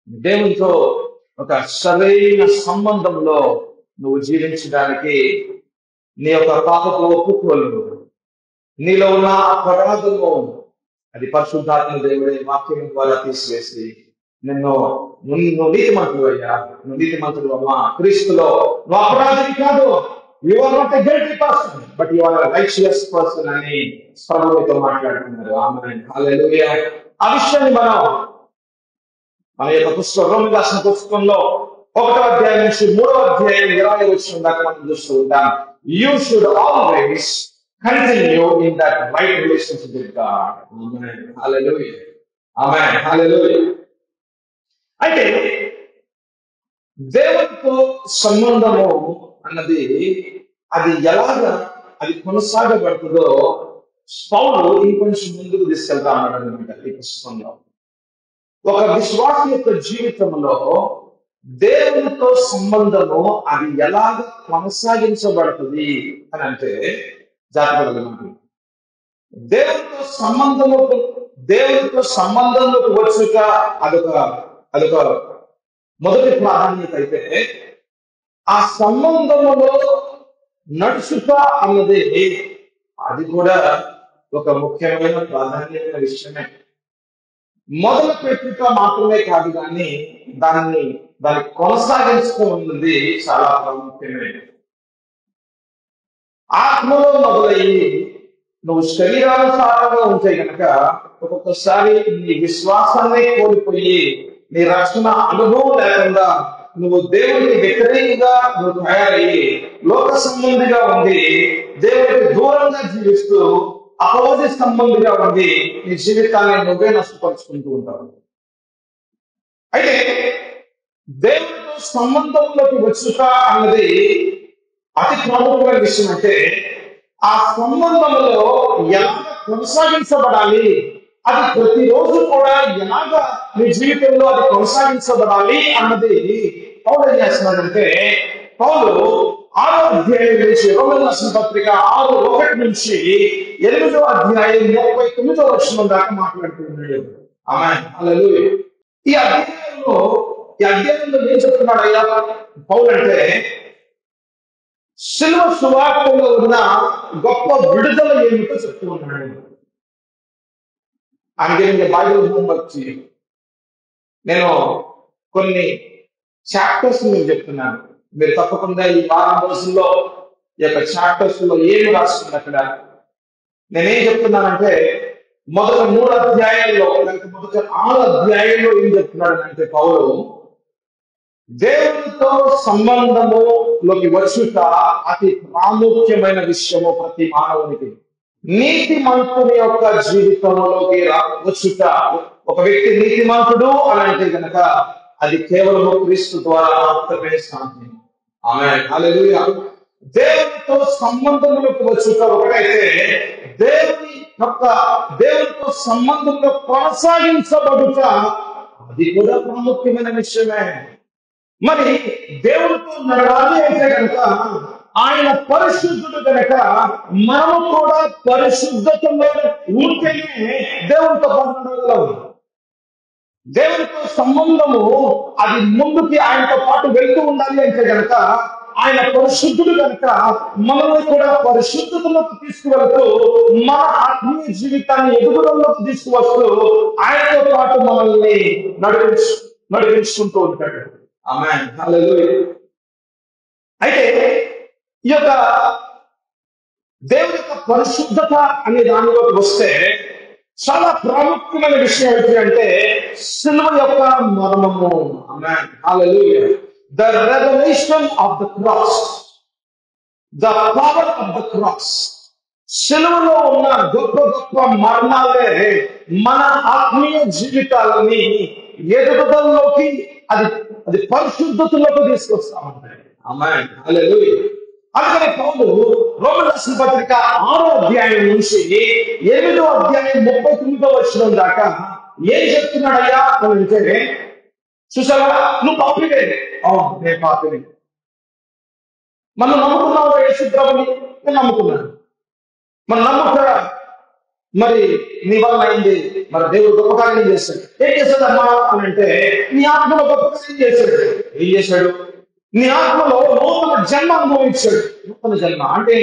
దేవునితో ఒక సరైన సంబంధంలో నువ్వు జీవించడానికి నీ యొక్క పాపపు ఒప్పుకోలు, నీలో ఉన్న అపరాధము అది పరిశుద్ధాత్మ దేవుడే వాక్యం ద్వారా తీసివేసి నువ్వు నీతిమంతుడు అయ్యా, నువ్వు నీతిమంతుడు అమ్మా, క్రీస్తులో నువ్వు అపరాధిని కాదు, you are not a guilty person but you are a righteous person అని ప్రభువుతో మాట్లాడుతున్నారు. ఆమేన్. హల్లెలూయా. ఆ విషయాన్ని మన యొక్క పుస్తకం రోమీయులకు రాసిన పుస్తకంలో ఒకటో అధ్యాయం నుంచి 3వ అధ్యాయం 20వ వచనం దాకా మనం చూస్తూ ఉంటాం. You should always continue in that right relationship with God. Amen, hallelujah, amen, hallelujah. అయితే దేవునితో సంబంధము అన్నది అది ఎలాగా అది కొనసాగబడుతుందో పౌలు ఇంకొంచెం ముందుకు తీసుకెళ్తా అన్నాడు అనమాట ఈ పుస్తకంలో. ఒక విశ్వాస యొక్క జీవితంలో దేవునితో సంబంధము అది ఎలాగ కొనసాగించబడుతుంది అని అంటే జాగ్రత్తగా దేవునితో సంబంధంలోకి వచ్చుట అదొక మొదటి ప్రాధాన్యత అయితే, ఆ సంబంధములో నడుచుట అన్నది అది కూడా ఒక ముఖ్యమైన ప్రాధాన్యమైన విషయమే. మొదలు పెట్టుట మాత్రమే కాదు, కానీ దాన్ని కొనసాగించుతూ ఉన్నది చాలా ప్రాముఖ్యమైనది. ఆత్మలో మొదలయ్యి నువ్వు శరీరానుసారంగా ఉంటే కనుక ఒక్కొక్కసారి నీ విశ్వాసాన్ని కోల్పోయి నీ రక్షణ అనుభవం లేకుండా నువ్వు దేవునికి వ్యతిరేకంగా నువ్వు తయారయ్యి లోక సంబంధిగా ఉండి దేవుడికి దూరంగా జీవిస్తూ అపవాది సంబంధిగా ఉండి నీ జీవితాన్ని నువ్వే నష్టపరుచుకుంటూ ఉంటావు. అయితే దేవుడితో సంబంధంలోకి వచ్చుట అన్నది అతి ప్రాముఖ్యమైన విషయం. అంటే ఆ సంబంధంలో ఎలా కొనసాగించబడాలి, అది ప్రతిరోజు కూడా ఎలాగా నీ జీవితంలో అది కొనసాగించబడాలి అన్నది పౌలు ఏం చేస్తున్నాడంటే, పౌలు 6వ అధ్యాయం నుంచి రోమన్ రాసిన పత్రిక 6:1 నుంచి 8వ అధ్యాయం 39వ వచనం దాకా మాట్లాడుతున్నాడు. ఆమేన్, హల్లెలూయా. ఈ అధ్యాయంలో ఏం చెప్తున్నాడు అయ్యా పౌలు అంటే, శిలువ సువార్తలో ఉన్న గొప్ప విడుదల ఏమిటో చెప్తూ ఉన్నాడు. అందుకే బైబిల్ హోంవర్క్ చేయండి. నేను కొన్ని చాప్టర్స్ మీకు చెప్తున్నాను, మీరు తప్పకుండా ఈ వారం రోజుల్లో ఈ యొక్క చాప్టర్స్ లో ఏమి రాస్తుంది అక్కడ నేనేం చెప్తున్నానంటే, మొదట 3 అధ్యాయాల్లో లేకపోతే మొదట 6 అధ్యాయాల్లో ఏం చెప్తున్నాడు అంటే పౌలు దేవునితో సంబంధములోకి వచ్చుట అతి ప్రాముఖ్యమైన విషయము ప్రతి మానవునికి. నీతిమంతుని యొక్క జీవితంలోకి వచ్చుట, ఒక వ్యక్తి నీతిమంతుడు అని అంటే కనుక అది కేవలం క్రీస్తు ద్వారా మాత్రమే సాధ్యం. ఆమేన్, హల్లెలూయా. దేవునితో సంబంధంలోకి వచ్చుట ఒకటైతే, దేవునితో సంబంధంలో కొనసాగించబడుట అది కూడా ప్రాముఖ్యమైన విషయమే. మరి దేవుడితో నడవాలి అంటే కనుక ఆయన పరిశుద్ధుడు కనుక మనము కూడా పరిశుద్ధతలో ఉంటేనే దేవునితో పాటు నడవగలం. దేవునితో సంబంధము అది ముందుకి ఆయనతో పాటు వెళ్తూ ఉండాలి అంటే కనుక ఆయన పరిశుద్ధుడు కనుక మనల్ని కూడా పరిశుద్ధతలోకి తీసుకువెళ్తూ మన ఆత్మీయ జీవితాన్ని ఎదుగుదలలోకి తీసుకువస్తూ ఆయనతో పాటు మనల్ని నడిపించుకుంటూ ఉంటాడు. ఆమేన్, హల్లెలూయా. అయితే ఈ యొక్క దేవుని యొక్క పరిశుద్ధత అనే దానిలోకి వస్తే చాలా ప్రాముఖ్యమైన విషయం ఏంటి అంటే సిలువ యొక్క మర్మము. Amen, hallelujah. The revolution of the cross, the power of the cross. సిలువలో ఉన్న గొప్ప గొప్ప మర్మాలే మన ఆత్మీయ జీవితాలని ఎదుగుదలలోకి అది పరిశుద్ధతలోకి తీసుకొస్తా ఉంటాయి. ఆమేన్, హల్లెలూయా. అందుకని పౌలు రోమన్ రాసిన పత్రిక 6వ అధ్యాయం నుంచి 8వ అధ్యాయం 39వ వచనం దాకా ఏం చెప్తున్నాడయ్యా అని అంటే, చూసావా నువ్వు పాపివే. నేను పాపిని. మనం నమ్ముకున్నావు యేసు ప్రభుని, నేను నమ్ముకున్నాను. మనం నమ్ముక మరి నీ వల్ల అయింది, మరి దేవుడు గొప్ప కార్యం చేశాడు. ఏం చేశాడమ్మా అని అంటే, నీ ఆత్మలో గొప్ప కార్యం చేశాడు. ఏం చేశాడు? నీ ఆత్మలో నూతన జన్మ అనుభవించాడు. నూతన జన్మ అంటే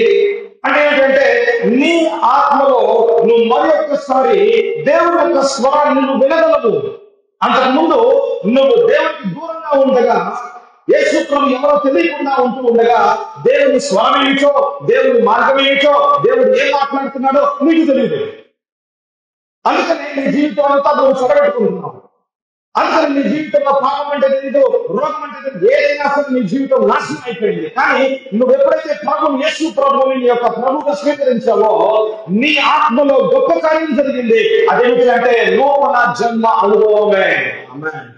ఏంటంటే నీ ఆత్మలో నువ్వు మరి ఒక్కసారి దేవుని యొక్క స్వరాన్ని నువ్వు వినగలవు. అంతకుముందు నువ్వు దేవునికి దూరంగా ఉండగా, యేసు ప్రభు ఎవరో తెలియకుండా ఉంటూ ఉండగా దేవుని స్వరం ఏమిటో, దేవుని మార్గం ఏమిటో, దేవుడు ఏం మాట్లాడుతున్నాడో నీకు తెలియదు. అందుకనే నీ జీవితం అంతా నువ్వు చెడగట్టుకుంటున్నావు. అందుకని నీ జీవితంలో పాపం అంటే తెలియదు, రోగం అంటే తెలియదు, ఏదైనా సరే నీ జీవితం నాశనం అయిపోయింది. కానీ నువ్వు ఎప్పుడైతే యేసు ప్రభువుని నీ యొక్క ప్రభువుగా స్వీకరించావో నీ ఆత్మలో గొప్ప కార్యం జరిగింది. అదేమిటి అంటే నూతన జన్మ అనుభవమే.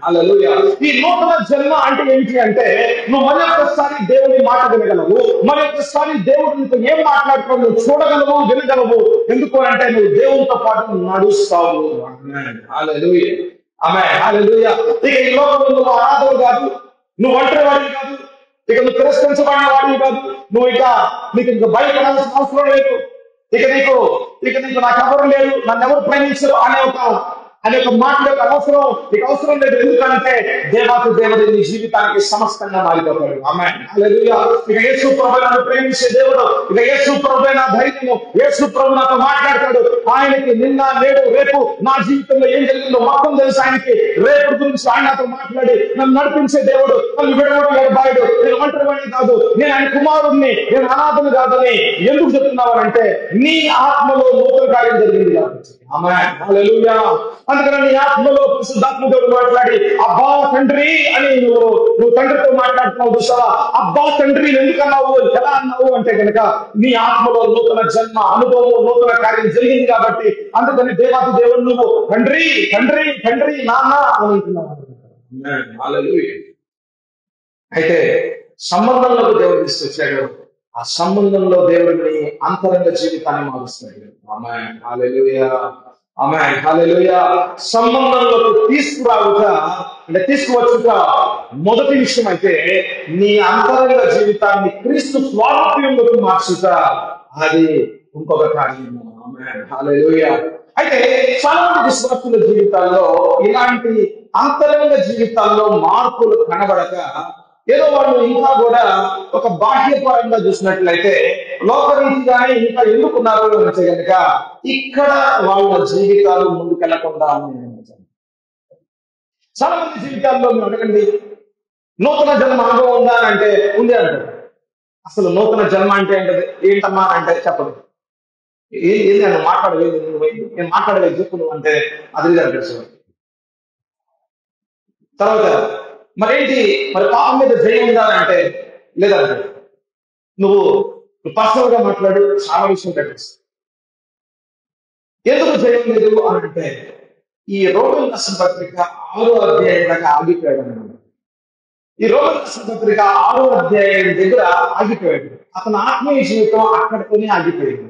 హల్లెలూయా. ఈ నూతన జన్మ అంటే ఏమిటి అంటే నువ్వు మరి ఒక్కసారి దేవుని మాట వినగలవు, మరి ఒక్కసారి దేవుడు నీతో ఏం మాట్లాడుతున్నావు నువ్వు చూడగలవు, వినగలవు. ఎందుకు అంటే నువ్వు దేవునితో పాటు నడుస్తావు. హల్లెలూయా. ఆమేన్. హల్లెలూయా. ఇక ఈ లోకంలో నువ్వు అనాథవు కాదు, నువ్వు ఒంటరి వాడివి కాదు, ఇక నువ్వు తిరస్కరించబడిన వాడివి కాదు, నీకు ఇంకా భయపడాల్సిన అవసరం లేదు. ఇక నీకు నాకు ఎవరు లేదు, నన్ను ఎవరు ప్రేమించరు అనే ఒక మాట యొక్క అవసరం లేదు. ఎందుకంటే దేవాతి దేవుడు నీ జీవితానికి సమస్తంగా మారిపోతాడు. ఆమేన్. హల్లెలూయా. ఇక యేసు ప్రభువు నన్ను ప్రేమించే దేవుడు, ఇక యేసు ప్రభువే నా ధైర్యము, యేసు ప్రభు నాతో మాట్లాడతాడు. ఆయనకి నిన్న నేడు రేపు నా జీవితంలో ఏం జరిగిందో మొత్తం తెలుసు ఆయనకి. రేపు గురించి ఆయన నాతో మాట్లాడి నన్ను నడిపించే దేవుడు, నన్ను విడవడు ఎడబాయుడు, నేను ఒంటరివాడిని కాదు, నేను ఆయన కుమారుడిని, నేను అనాథను కాదని ఎందుకు చెప్తున్నావనంటే నీ ఆత్మలో నూతన కార్యం జరిగింది కాబట్టి. ఆమేన్. హల్లెలూయా. అందుకని నీ ఆత్మలో పరిశుద్ధాత్మ దేవుడు మాట్లాడి అబ్బా తండ్రి అని నువ్వు తండ్రితో మాట్లాడుతున్నావు చూసావా. అబ్బా తండ్రి ఎందుకన్నావు, ఎలా అన్నావు అంటే కనుక నీ ఆత్మలో నూతన జన్మ అనుభవం, నూతన కార్యం జరిగింది కాబట్టి. అందుకని దేవాది దేవుడు నువ్వు తండ్రి తండ్రి తండ్రి నాన్న అని అంటున్నావు. హల్లెలూయా. అయితే సంబంధంలోకి దేవుడు తీసుకొచ్చాడు. ఆ సంబంధంలో దేవుడిని అంతరంగ జీవితాన్ని మారుస్తాడు. ఆమేన్. హల్లెలూయా. ఆమేన్. హల్లెలూయా. సంబంధంలోకి తీసుకువచ్చుట మొదటి విషయం అయితే నీ అంతరంగ జీవితాన్ని క్రీస్తు స్వారూప్యంలోకి మార్చుట అది ఇంకొక కార్యము. ఆమేన్. హల్లెలూయా. అయితే చాలా మంది విశ్వాసుల జీవితాల్లో ఇలాంటి అంతరంగ జీవితాల్లో మార్పులు కనబడక ఏదో వాళ్ళు ఇంకా కూడా ఒక బాహ్యపరంగా చూసినట్లయితే లోకరీతిగానే ఇంకా ఎందుకున్నారు అంటే కనుక ఇక్కడ వాళ్ళ జీవితాలు ముందుకెళ్లకుండా చాలా మంది జీవితాల్లో మీరు అడగండి, నూతన జన్మ అనుభవం ఉందా అని అంటే ఉంది అంటారు. అసలు నూతన జన్మ అంటే ఏంటమ్మా అంటే చెప్పదు. ఏంది నేను మాట్లాడలేదు, నేను మాట్లాడలేదు చెప్పు నువ్వు అంటే అది తెలుసు. తర్వాత మరేంటి మరి పాపం మీద జయం ఉందా అంటే లేదంటే నువ్వు పర్సనల్ గా మాట్లాడు, చాలా విషయం కనిపిస్తుంది. ఎందుకు జయం లేదు అని అంటే ఈ రోమన్ రాసిన పత్రిక 6వ అధ్యాయం దాకా ఆగిపోయాడు అన్నమాట. ఈ రోమన్ రాసిన పత్రిక 6వ అధ్యాయం దగ్గర ఆగిపోయాడు. అతని ఆత్మీయ జీవితం అక్కడితోనే ఆగిపోయింది.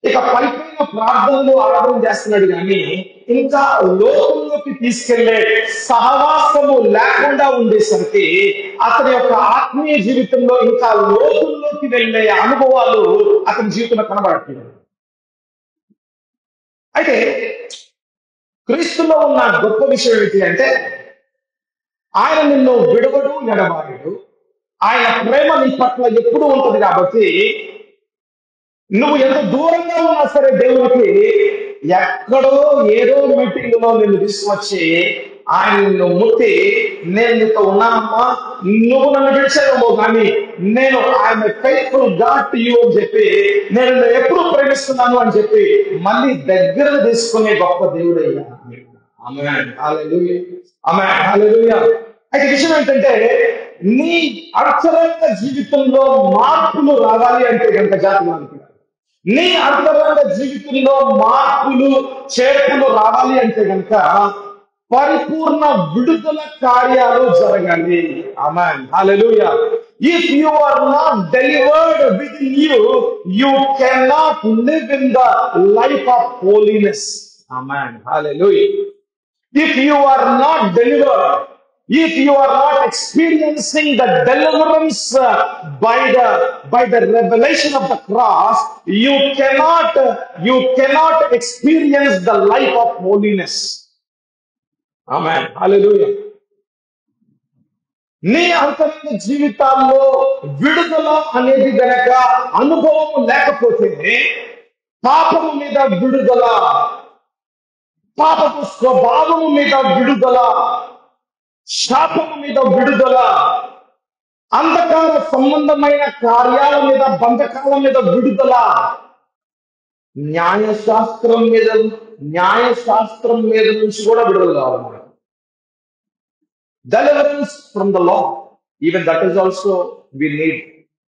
ఇక పైపైన ప్రార్థనలు ఆరాధన చేస్తున్నాడు కానీ ఇంకా లోకంలోకి తీసుకెళ్లే సహవాసము లేకుండా ఉండేసరికి అతని యొక్క ఆత్మీయ జీవితంలో ఇంకా లోకంలోకి వెళ్ళే అనుభవాలు అతని జీవితంలో కనబడట్లేదు. అయితే క్రీస్తులో ఉన్న గొప్ప విషయం ఏంటి అంటే ఆయన నిన్ను విడవడు ఎడబాయడు, ఆయన ప్రేమ నీ పట్ల ఎప్పుడు ఉంటుంది. కాబట్టి నువ్వు ఎంత దూరంగా ఉన్నా సరే దేవుడికి ఎక్కడో ఏదో మీటింగ్ లో నిన్ను తీసుకొచ్చి ఆయన నిన్ను ముట్టి నేను నీతో ఉన్నానమ్మా, నువ్వు నన్ను విడిచావేమో కానీ నేను ఆయన ఫెయిత్ఫుల్ గాడ్ టు యు అని చెప్పి నేను ఎప్పుడు ప్రేమిస్తున్నాను అని చెప్పి మళ్ళీ దగ్గర తీసుకునే గొప్ప దేవుడయ్యా. ఆమేన్. హల్లెలూయా. ఆమేన్. హల్లెలూయా. అయితే విషయం ఏంటంటే నీ అంతరంగ జీవితంలో మార్పులు రావాలి అంటే కనుక జాతీయానికి నీ అంతరంగ జీవితంలో మార్పులు చేర్పులు రావాలి అంటే కనుక పరిపూర్ణ విడుదల కార్యాలు జరగాలి. ఆమేన్. హల్లెలూయా. If you are not delivered within you, you cannot live in the life of holiness. Amen. Hallelujah. If you are not delivered, if you are not experiencing the deliverance by the revelation of the cross, you cannot experience the life of holiness. Amen. Hallelujah. నీ అంతరంగ జీవితాల్లో విడుదల అనేది గనక అనుభవం లేకపోతే పాపము మీద విడుదల, పాపపు స్వభావము మీద విడుదల, శాపము మీద విడుదల, అంధకార సంబంధమైన కార్యాల మీద బంధకాల మీద విడుదల, న్యాయశాస్త్రం మీద నుంచి కూడా విడుదల కావాలి. deliverance from the law. Even that is also we need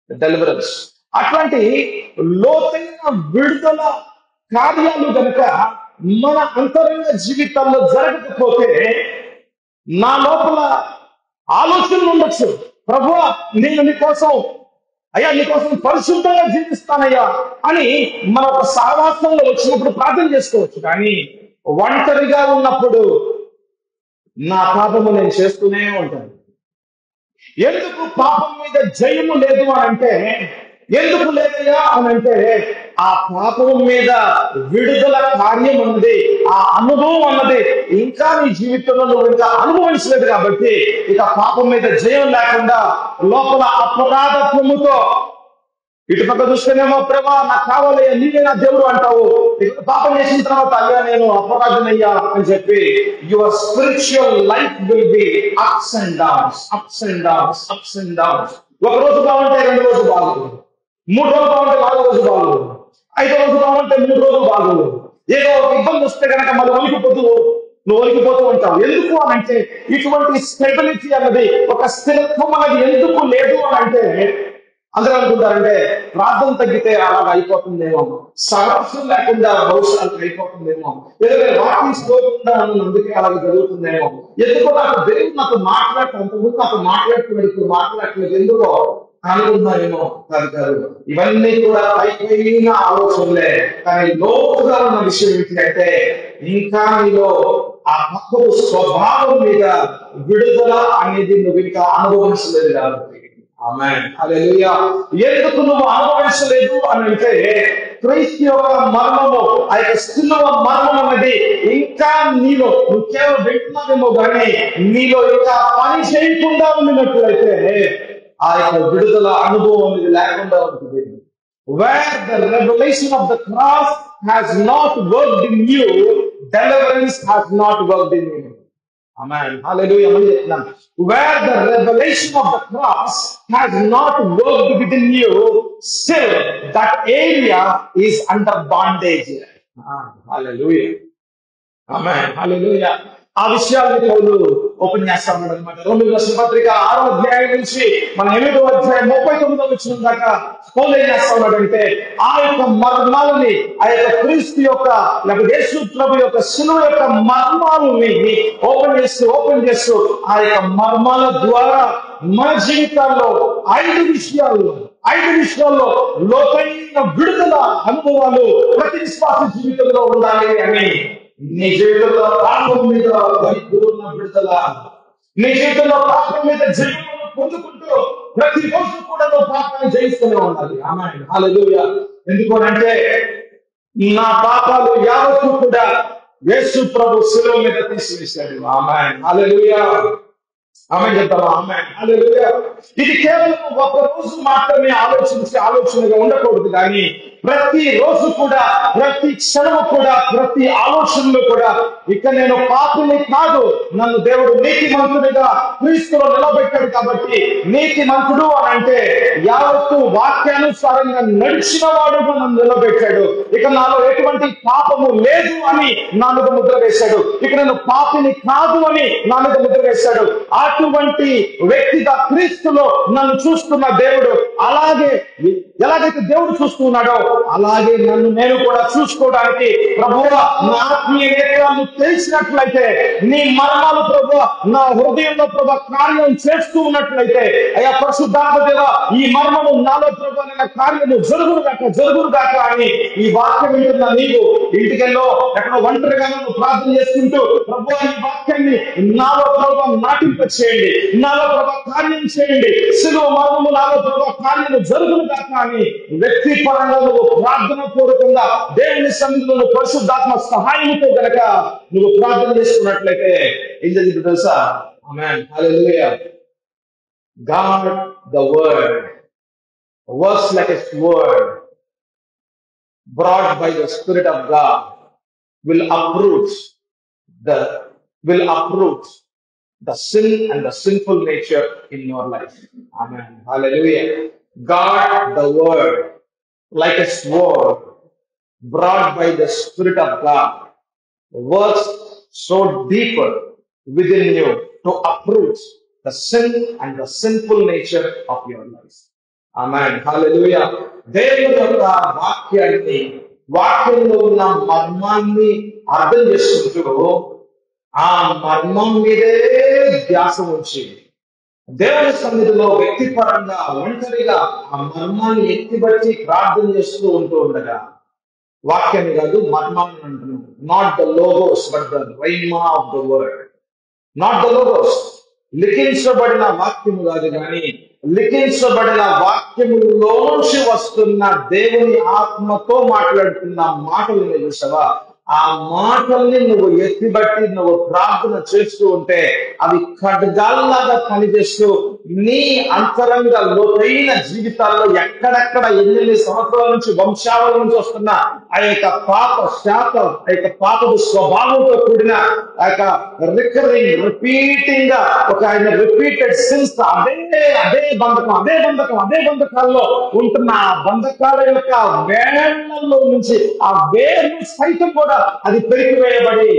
deliverance. అట్లాంటి లోతైన విడుదల కార్యాలు గనుక మన అంతరంగ జీవితాల్లో జరగకపోతే నా లోపల ఆలోచనలు ఉండొచ్చు, ప్రభువా నేను నీకోసం అయ్యా నీకోసం పరిశుద్ధంగా జీవిస్తానయ్యా అని మన ఒక సహవాసంలో వచ్చినప్పుడు ప్రార్థన చేసుకోవచ్చు. కానీ ఒంటరిగా ఉన్నప్పుడు నా పాపము నేను చేస్తూనే ఉంటాను. ఎందుకు పాపం మీద జయము లేదు అని అంటే, ఎందుకు లేదయ్యా అని అంటే, ఆ పాపం మీద విడుదల కార్యం ఉన్నది, ఆ అనుభవం అన్నది ఇంకా నీ జీవితంలో నువ్వు ఇంకా అనుభవించలేదు కాబట్టి ఇక పాపం మీద జయం లేకుండా లోపల అపరాధత్వముతో ఇటు పక్క చూస్తేనేమో ప్రభా నాకు కావాలయ్యా నీవే నా దేవుడు అంటావు, పాపం చేసిన తర్వాత అయ్యా నేను అపరాధనయ్యా అని చెప్పి your spiritual life will be ups and downs, ups and downs, ups and downs. ఒక రోజు బాగుంటే 2 రోజులు బాగోదు, 3 రోజులు బాగుంటే 4 రోజు బాగోదు, 5 రోజులు బాగుంటే 3 రోజులు బాగోదు. ఏదో ఒక ఇబ్బంది వస్తే కనుక మళ్ళీ నువ్వు ఒలికిపోతూ ఉంటావు. ఎందుకు అని అంటే ఇటువంటి స్టెబిలిటీ అన్నది, ఒక స్థిరత్వం అనేది ఎందుకు లేదు అని అంటే, అందరూ అనుకుంటారంటే ప్రార్థన తగ్గితే అలాగ అయిపోతుందేమో, సమస్యలు లేకుండా భవిష్యత్తు అయిపోతుందేమో, ఏదైనా వాకింగ్స్ పోకుండా అందుకే అలాగ జరుగుతుందేమో, ఎందుకో నాకు దేవుడు నాతో అంతకుముందు నాతో మాట్లాడుతున్నాడు, ఇప్పుడు మాట్లాడట్లేదు ఎందుకో అనుకుంటున్నారేమో. కాదు, ఇవన్నీ కూడా పైన ఆలోచనలే. కానీ లోతుగా ఉన్న విషయం ఏంటంటే ఇంకా నీలో ఆ పక్కపు స్వభావం మీద విడుదల అనేది నువ్వు ఇంకా అనుభవించలేదు కాబట్టి. ఆమేన్, హల్లెలూయా. ఎందుకు నువ్వు అనుభవించలేదు అని అంటే, క్రీస్తు యొక్క మర్మము, ఆ యొక్క సిలువ మర్మం అనేది ఇంకా నువ్వు కేవలం వింటున్నావేమో కానీ నీలో ఇంకా పని చేయకుండా ఉన్నట్లయితే ఆ యొక్క విడుదల అనుభవం అనేది లేకుండా ఉంటుంది. Where the revelation of the cross has not worked in you, deliverance has not worked in you. Amen. Hallelujah. Where the revelation of the cross has not worked within you, still that area is under bondage. Hallelujah. Amen. Hallelujah. ఆ విషయాన్ని పౌలు open చేస్తా ఉన్నాడు అనమాట. రోమీయులకు రాసిన పత్రిక 6వ అధ్యాయం నుంచి మన 8వ అధ్యాయం 39వ వచనం దాకా పౌలు ఏం చేస్తా ఉన్నాడంటే, ఆ యొక్క మర్మాలని, ఆ యొక్క క్రీస్తు యొక్క లేకపోతే యేసు ప్రభు యొక్క శిలువ యొక్క మర్మాలని ఓపెన్ చేస్తూ ఆ యొక్క మర్మాల ద్వారా మన జీవితాల్లో 5 విషయాల్లో లోతైన విడుదల అనుభవాలు ప్రతి విశ్వాస జీవితంలో ఉండాలి అని. నీ జీవితంలో పాపం మీద పరిపూర్ణ విడుదల, నీ జీవితంలో పాపం మీద జయమును పొందుకుంటూ ప్రతి రోజు కూడా నువ్వు పాపాన్ని జయిస్తూనే ఉండాలి. ఆమేన్, హల్లెలూయా. ఎందుకు అంటే నా పాపాలు యావత్తు కూడా యేసు ప్రభు శిలువ మీద తీసివేశాడు. ఆమేన్, హల్లెలూయా. ఆమేన్ చెప్తావా? ఆమేన్, హల్లెలూయా. ఇది కేవలం ఒక రోజు మాత్రమే ఆలోచనగా ఉండకూడదు, కానీ ప్రతి రోజు కూడా, ప్రతి క్షణము కూడా, ప్రతి ఆలోచనలో కూడా ఇక నేను పాపిని కాదు, నన్ను దేవుడు నీతిమంతుడిగా క్రీస్తులో నిలబెట్టాడు కాబట్టి నీతిమంతుడు అని అంటే యావత్తు వాక్యానుసారంగా నడిచిన వాడుగా నన్ను నిలబెట్టాడు. ఇక నాలో ఎటువంటి పాపము లేదు అని నా మీద ముద్ర వేశాడు. ఇక నేను పాపిని కాదు అని నా మీద ముద్ర వేశాడు. అటువంటి వ్యక్తిగా క్రీస్తులో నన్ను చూస్తున్న దేవుడు ఎలాగైతే దేవుడు చూస్తున్నాడో అలాగే నేను కూడా చూసుకోవడానికి ప్రభువా నా ఆత్మీయ నేత్రాలు తెలిసినట్లయితే, నీ మర్మాలు ప్రభువా నా హృదయంలో ప్రభు కార్యం చేస్తూ ఉన్నట్లయితే, అయ్యా పరిశుద్ధాత్మ దేవా ఈ మర్మము నాలో ప్రభు అనే కార్యము జరుగురుగాక అని ఈ వాక్యం వింటున్న నీవు ఇంటికెళ్ళో ఎక్కడో ఒంటరిగా నువ్వు ప్రార్థన చేసుకుంటూ ప్రభువా ఈ వాక్యాన్ని నాలో ప్రభు నాటింప చేయండి, నాలో ప్రభు కార్యం చేయండి, శిలువ మర్మము నాలో ప్రభు కార్యము జరుగురుగాక అని వ్యక్తి పరంగా నువ్వు ప్రార్థన పూర్వకంగా దేవుని సన్నిధిలో పరిశుద్ధాత్మ సహాయంతో గనక నువ్వు ప్రార్థన చేసుకున్నట్లయితే ఏం జరిగింది తెలుసా? ఆమేన్, హల్లెలూయా. God the word works like a sword brought by the Spirit of God will uproot the sin and the sinful nature in your life. Amen, hallelujah. God the word like a sword brought by the Spirit of God works so deeper within you to uproot the sin and the sinful nature of your life. Amen. Hallelujah. దేవుని యొక్క వాక్యంలో ఉన్న మర్మాన్ని అర్థం చేసుకుంటూ ఆ మర్మం మీదే ధ్యాస ఉంచి దేవుని సన్నిధిలో వ్యక్తిపరంగా ఒంటరిగా ఆ మర్మాన్ని ఎత్తిబట్టి ప్రార్థన చేస్తూ ఉండగా, వాక్యాన్ని కాదు మర్మాన్ని అంటున్నాను, not the logos but the rhema of the word, not the logos, లిఖించబడిన వాక్యము కాదు కానీ లిఖించబడిన వాక్యములోంచి వస్తున్న దేవుని ఆత్మతో మాట్లాడుతున్న మాటలు చూసావా, ఆ మాటల్ని నువ్వు ఎత్తిబట్టి నువ్వు ప్రార్థన చేస్తూ ఉంటే అవి ఖడ్గాల్లాగా పనిచేస్తూ నీ అంతరంగ లోతైన జీవితాల్లో ఎక్కడెక్కడ ఎన్ని సంవత్సరాల నుంచి వంశావళి నుంచి వస్తున్న ఆ యొక్క పాప శాతం, ఆ యొక్క పాపపు స్వభావంతో కూడిన ఆ యొక్క రిపీటింగ్ గా ఒక ఆయన రిపీటెడ్ సిన్స్ అదే బంధకాల్లో ఉంటున్న ఆ బంధకాల యొక్క వేళ్లలో నుంచి ఆ వేర్లు సైతం కూడా అది పెరిగివేయబడి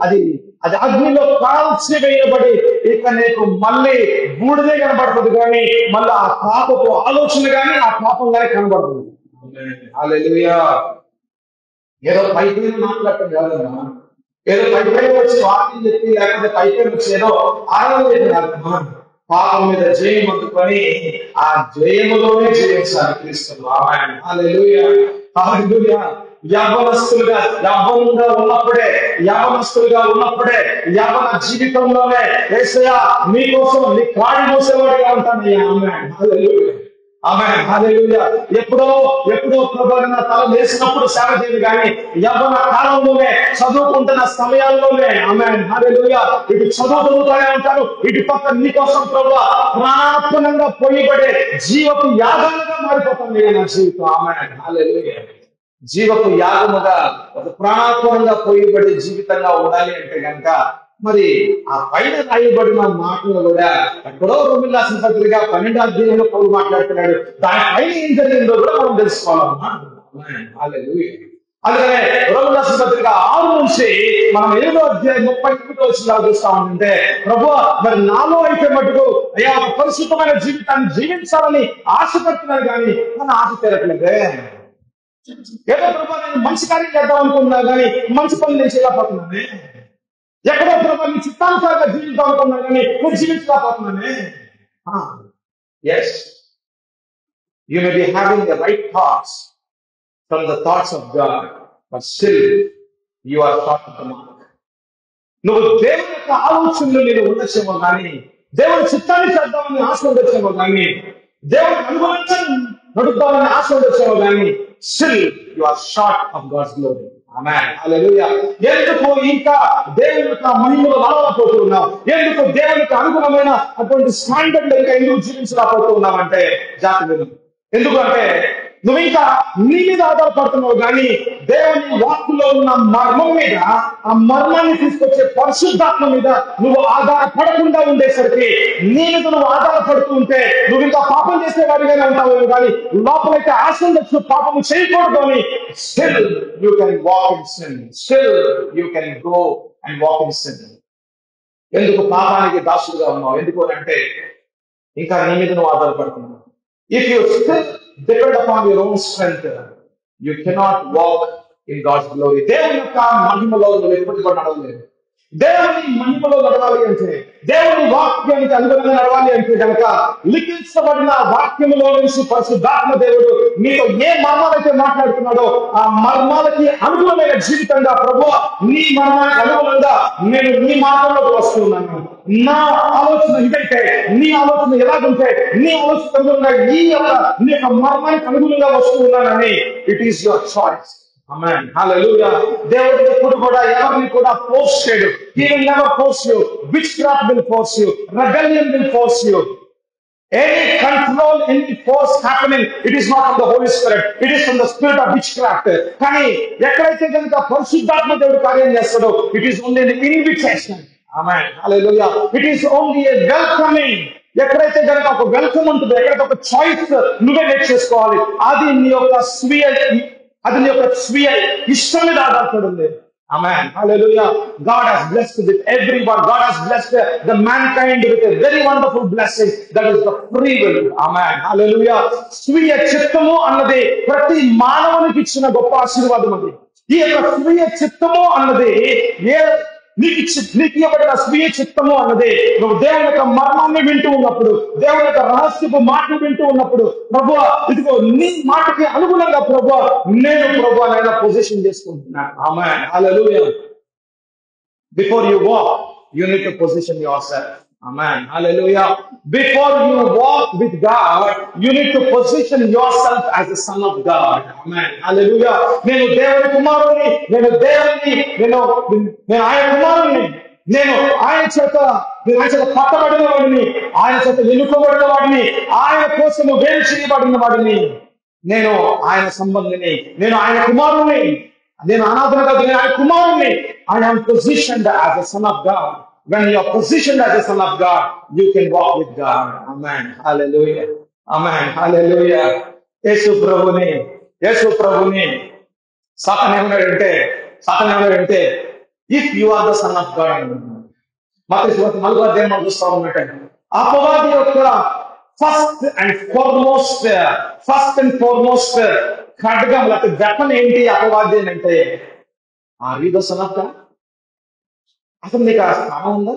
అది అగ్నిలో కాల్చి వేయబడి ఇక నీకు మళ్ళీ బూడిదే కనబడుతుంది కానీ మళ్ళీ ఆ పాపపు ఆలోచన కానీ ఆ పాపంగానే కనబడుతుంది. హల్లెలూయా. ఏదో పైపైన మాట్లాడటం కాదమ్మా, ఏదో పైపైన వచ్చి వాక్యం చెప్పి లేకపోతే పైపైన వచ్చి ఏదో ఆరాధన చెప్పి కాదమ్మా. పాపం మీద జయం అందుకొని ఆ జయములోనే జయించాలి క్రీస్తును. ఆమేన్. హల్లెలూయా. హల్లెలూయా. యవ్వనస్తులుగా ఉన్నప్పుడే యవ్వన జీవితంలోనే యేసయ్యా మీకోసం నీ కాడి మూసేవాడిగా ఉంటానయ్యా. ఆమేన్. హల్లెలూయా. ఆమేన్. హల్లెలూయా. ఎప్పుడో ప్రభువుని నా తల వేసినప్పుడు సేవ చేయాలి కానీ యవ్వన కాలంలోనే చదువుకుంటున్న సమయాల్లోనే ఆమేన్. హల్లెలూయా. ఇటు చదువుతూనే ఉంటారు, ఇటు పక్క నీకోసం ప్రభువా ప్రాణాత్మకంగా పోయిబడే జీవపు యాగాలుగా మారిపోతుంది నా జీవితం. ఆమేన్. హల్లెలూయా. జీవపు యాగముగా ఒక ప్రాణాత్మకంగా పోయిబడే జీవితంగా ఉండాలి అంటే కనుక మరి ఆ పైన రాయబడిన మాటలు కూడా ఎక్కడో రోమిల రాసిన పత్రిక 12వ అధ్యాయంలో పౌలు మాట్లాడుతున్నాడు. దాని పైన ఏం జరిగిందో కూడా మనం తెలుసుకోవాలమ్మా. హల్లెలూయా. అందుకనే రోమిల రాసిన పత్రిక 6 నుంచి మనం 7వ అధ్యాయం 39వ వచనంలో చూస్తా ఉంటే, ప్రభువా మరి నాలో అయితే మటుకు అయ్యా ఒక పరిశుద్ధమైన జీవితాన్ని జీవించాలని ఆశపడుతున్నాను కానీ నన్ను ఆశ తీరట్లేదే. ఏదో ప్రభా నేను మంచి కార్యం చేద్దాం అనుకున్నా కానీ మంచి పనులు నేను చేయలేకపోతున్నానే. ఎక్కడో ప్రభా నీ చిత్తానుసారంగా జీవిద్దాం అనుకున్నా కానీ నువ్వు జీవించలేకపోతున్నానే. Yes, you may be having the right thoughts from the thoughts of God, but still you are short of the mark. నువ్వు దేవుని యొక్క ఆలోచనలు నేను ఉండొచ్చేమో కానీ, దేవుని చిత్తాన్ని చేద్దామని ఆశ ఉండొచ్చేమో కానీ, దేవుని అనుభవించి నడుద్దామని ఆశ ఉండొచ్చేమో కానీ, still you are short of God's glory. Amen. Hallelujah. ఎందుకు ఇంకా దేవుని యొక్క మహిమలో నడవకపోతూ ఉన్నావు? ఎందుకు దేవునికి అనుగుణమైన అటువంటి స్టాండర్డ్ ఇంకా ఎందుకు జీవించలేకపోతూ ఉన్నావు అంటే జాగ్రత్త విను. ఎందుకంటే నువ్వు ఇంకా నీ మీద ఆధారపడుతున్నావు కానీ దేవుని వాక్కులో ఉన్న మర్మం మీద, ఆ మర్మాన్ని తీసుకొచ్చే పరిశుద్ధాత్మ మీద నువ్వు ఆధారపడకుండా ఉండేసరికి నీ మీద నువ్వు ఆధారపడుతూ ఉంటే నువ్వు ఇంకా పాపం చేసేవాడిగానే ఉంటావు కానీ లోపలైతే ఆశ ఉండొచ్చు పాపము చేయకూడదు అని. Still you can walk in sin, still you can go and walk in sin. ఎందుకు పాపానికి దాసుడుగా ఉన్నావు? ఎందుకు అంటే ఇంకా నీ మీద నువ్వు ఆధారపడుతున్నావు. If you still depend upon your own strength, you cannot walk in God's glory. దేవుని యొక్క మహిమలో నువ్వు ఎప్పటికీ కూడా నడవలేదు. దేవుని మహిమలో నడవాలి అంటే, దేవుని వాక్యానికి అనుగుణంగా నడవాలి అంటే కనుక లిఖించబడిన వాక్యములో నుంచి పరిశుద్ధాత్మ దేవుడు నీతో ఏ మర్మాలైతే మాట్లాడుతున్నాడో ఆ మర్మాలకి అనుగుణమైన జీవితంగా ప్రభువా నీ మర్మానికి అనుగుణంగా నేను నీ మార్గంలోకి వస్తున్నాను. నా ఆలోచన ఇదైతే నీ ఆలోచన ఎలాగుంటే నీ ఆలోచన అనుగుణంగా నీ యొక్క మర్మానికి అనుగుణంగా వస్తూ ఉన్నానని it is your choice. Amen. Hallelujah. దేవుడు ఎప్పుడు కూడా ఎవరిని కూడా ఫోర్స్ చేయడు. He will never force you. Witchcraft will force you. Rebellion will force you. Any control, any force happening, it is not from the Holy Spirit. It is from the spirit of witchcraft. కానీ ఎక్కడైతే కనుక పరిశుద్ధాత్మ దేవుడు కార్యం చేస్తాడో it is only an invitation. Amen. Hallelujah. It is only a welcoming. ఎక్కడైతే కనుక ఒక వెల్కమ్ ఉంటుందో, ఎక్కడైతే ఒక చాయిస్ నువ్వే మేక్ చేసుకోవాలి. అది నీ యొక్క స్వీయ ఇష్టం మీద ఆధారపడి ఉంది. Amen. Hallelujah. God has blessed with everyone. God has blessed the mankind with a very wonderful blessing. That is the free will. Amen. Hallelujah. స్వీయ చిత్తము అన్నది ప్రతి మానవునికి ఇచ్చిన గొప్ప ఆశీర్వాదం అది. ఈ యొక్క స్వీయ చిత్తము అన్నది ఏ నీకు ఇవ్వబడిన స్వీయ చిత్తము అన్నది నువ్వు దేవుని యొక్క మర్మాన్ని వింటూ ఉన్నప్పుడు, దేవుని యొక్క రహస్యపు మాటలు వింటూ ఉన్నప్పుడు, ప్రభువా ఇదిగో నీ మాటకి అనుగుణంగా ప్రభువా నేను పొజిషన్ చేసుకుంటున్నాను. ఆమేన్. హల్లెలూయా. Before you walk, you need to position yourself. Amen. Hallelujah. Before you walk with God, you need to position yourself as a son of God. Amen. Hallelujah. నేను దేవుని కుమారుని, నేను ఆయన కుమారుని, నేను ఆయన చేత పట్టబడిన వాడిని, ఆయన చేత ఎన్నుకోబడిన వాడిని, ఆయన కోసము వేరు చేయబడిన వాడిని, నేను ఆయన సంబంధిని, నేను ఆయన కుమారుని, నేను అనాథన కాదు, నేను ఆయన కుమారుని. I am positioned as a son of God. When you are positioned as a son of God, you can walk with God. Amen. Hallelujah. Amen. Hallelujah. యేసు ప్రభుని సాతాను ఏమన్నాడంటే if you are the son of God అన్నాడు. మత్తయి సువార్త 4వ అధ్యాయం మనం చూస్తా ఉన్నట్టు అపవాది యొక్క ఫస్ట్ అండ్ ఫార్మోస్ట్ ఖడ్గం లేకపోతే వెపన్ ఏంటి అపవాది అని అంటే, are you the son of God? అసలు నీకు ఆ స్థానం ఉందా?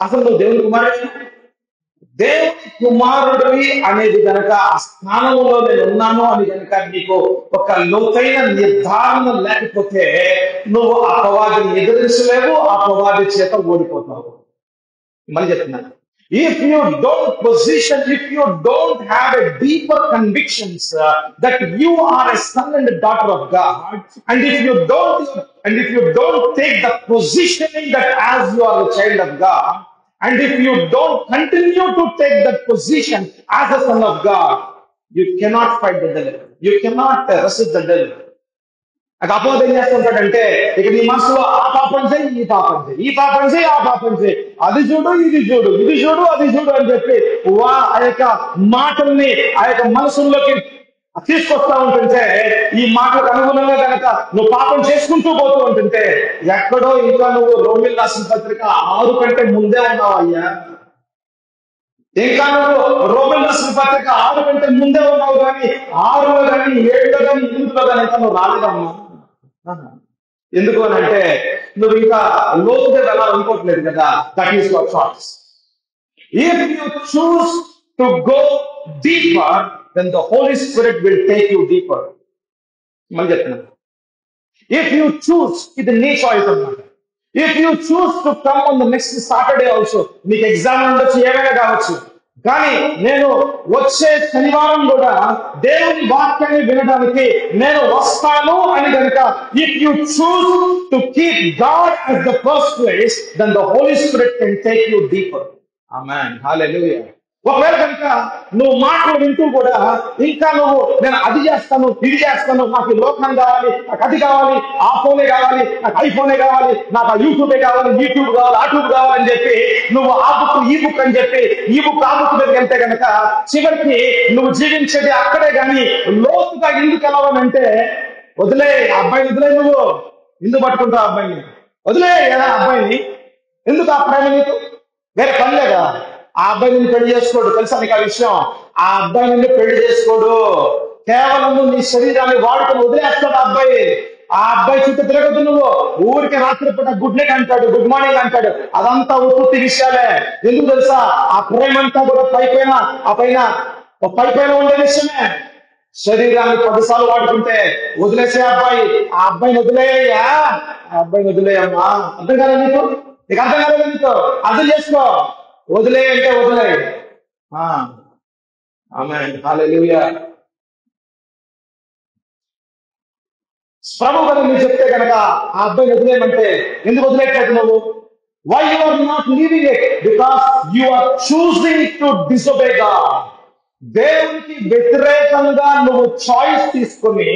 అసలు నువ్వు దేవుని కుమారుడివి అనేది కనుక ఆ స్థానంలో నేను ఉన్నాను అని కనుక నీకు ఒక లోతైన నిర్ధారణ లేకపోతే నువ్వు అపవాదిని ఎదిరించలేవు, అపవాది చేత ఓడిపోతావు. మళ్ళీ చెప్తున్నాను, if you don't have a deeper convictions that you are a son and a daughter of God, and if you don't take the positioning that as you are a child of God, and if you don't continue to take that position as a son of God, you cannot fight the devil. You cannot resist the devil. అపవాది ఏం చేస్తుంటాడంటే, ఇక నీ మనసులో ఆ పాపం చేయి, ఈ పాపం చేయి, ఈ పాపం చేయి, ఆ పాపం చేయి, అది చూడు, ఇది చూడు, ఇది చూడు, అది చూడు అని చెప్పి ఆ యొక్క మాటల్ని ఆ యొక్క మనసుల్లోకి తీసుకొస్తా ఉంటుంటే, ఈ మాటలకు అనుగుణంగా కనుక నువ్వు పాపం చేసుకుంటూ పోతూ ఉంటుంటే ఎక్కడో ఇంకా నువ్వు రోమిల్ రాసిన పత్రిక 6 కంటే ముందే ఉన్నావు అయ్యా. ఇంకా నువ్వు రోమిల్ రాసిన పత్రిక 6 కంటే ముందే ఉన్నావు, కానీ 6లో కానీ 7లో కానీ 8లో కానీ ఇంకా నువ్వు రాలేదమ్మా. ఎందుకు అని అంటే నువ్వు ఇంకా లోతుగా వెళ్ళాలనుకోవట్లేదు కదా. That is your choice. If you choose to go deeper, then the Holy Spirit will take you deeper. మళ్ళీ చెప్తున్నాను, ఇఫ్ యూ చూస్, ఇది నీ చాయిస్ అన్నమాట. If you choose to come on the next Saturday also, నీకు exam ఉండొచ్చు, ఏమైనా కావచ్చు, కానీ నేను వచ్చే శనివారం కూడా దేవుని వాక్యాన్ని వినడానికి నేను వస్తాను అని కనుక if you choose to keep God as the first place, then the Holy Spirit can take you deeper. Amen. Hallelujah. ఒకవేళ కనుక నువ్వు మాటలు వింటూ కూడా ఇంకా నువ్వు నేను అది చేస్తాను, ఇది చేస్తాను, నాకు లోకం కావాలి, నాకు అది కావాలి, ఆ ఫోనే కావాలి, నాకు ఐఫోనే కావాలి, నాకు ఆ యూట్యూబే కావాలి, యూట్యూబ్ కావాలి, ఆ ట్యూబ్ కావాలని చెప్పి నువ్వు ఆ బుక్ ఈ బుక్ అని చెప్పి ఈ బుక్ ఆ బుక్ దగ్గరికి వెళ్తే కనుక చివరికి నువ్వు జీవించేది అక్కడే. కానీ లోతుగా ఎందుకు వెళ్ళాలంటే వదిలే అబ్బాయిని, వదిలే, నువ్వు ఎందుకు పట్టుకుంటావు అబ్బాయిని, వదిలే అబ్బాయిని, ఎందుకు ఆ ప్రేమ నీకు, వేరే పని లేదా? ఆ అబ్బాయి నిన్ను పెళ్లి చేసుకోడు, తెలుసా నీకు ఆ విషయం? ఆ అబ్బాయి నిన్ను పెళ్లి చేసుకోడు, కేవలం నీ శరీరాన్ని వాడుకొని వదిలేస్తాడు ఆ అబ్బాయి. ఆ అబ్బాయి చుట్టూ తిరగదు నువ్వు. ఊరికి రాత్రి పూట గుడ్ నైట్ అంటాడు, గుడ్ మార్నింగ్ అంటాడు, అదంతా ఉత్పత్తి విషయాలే. ఎందుకు తెలుసా? ఆ ప్రేమంతా కూడా పైపైన ఉండే విషయమే. శరీరాన్ని 10 సార్లు వాడుకుంటే వదిలేసే అబ్బాయి, ఆ అబ్బాయిని వదిలేయ్యా, ఆ అబ్బాయిని వదిలేయమ్మా. అర్థం కాదా నీకు? నీకు అర్థం కాలేదు నీకు? అర్థం చేసుకో. వదిలే అంటే వదిలే. ఆమేన్. హల్లెలూయా. ప్రభు కదా మీరు చెప్తే కనుక ఆ అబ్బాయిని వదిలేయమంటే ఎందుకు వదిలేట్లేదు నువ్వు? Why you are not leaving it? Because you are choosing to disobey God. దేవునికి వ్యతిరేకంగా నువ్వు చాయిస్ తీసుకుని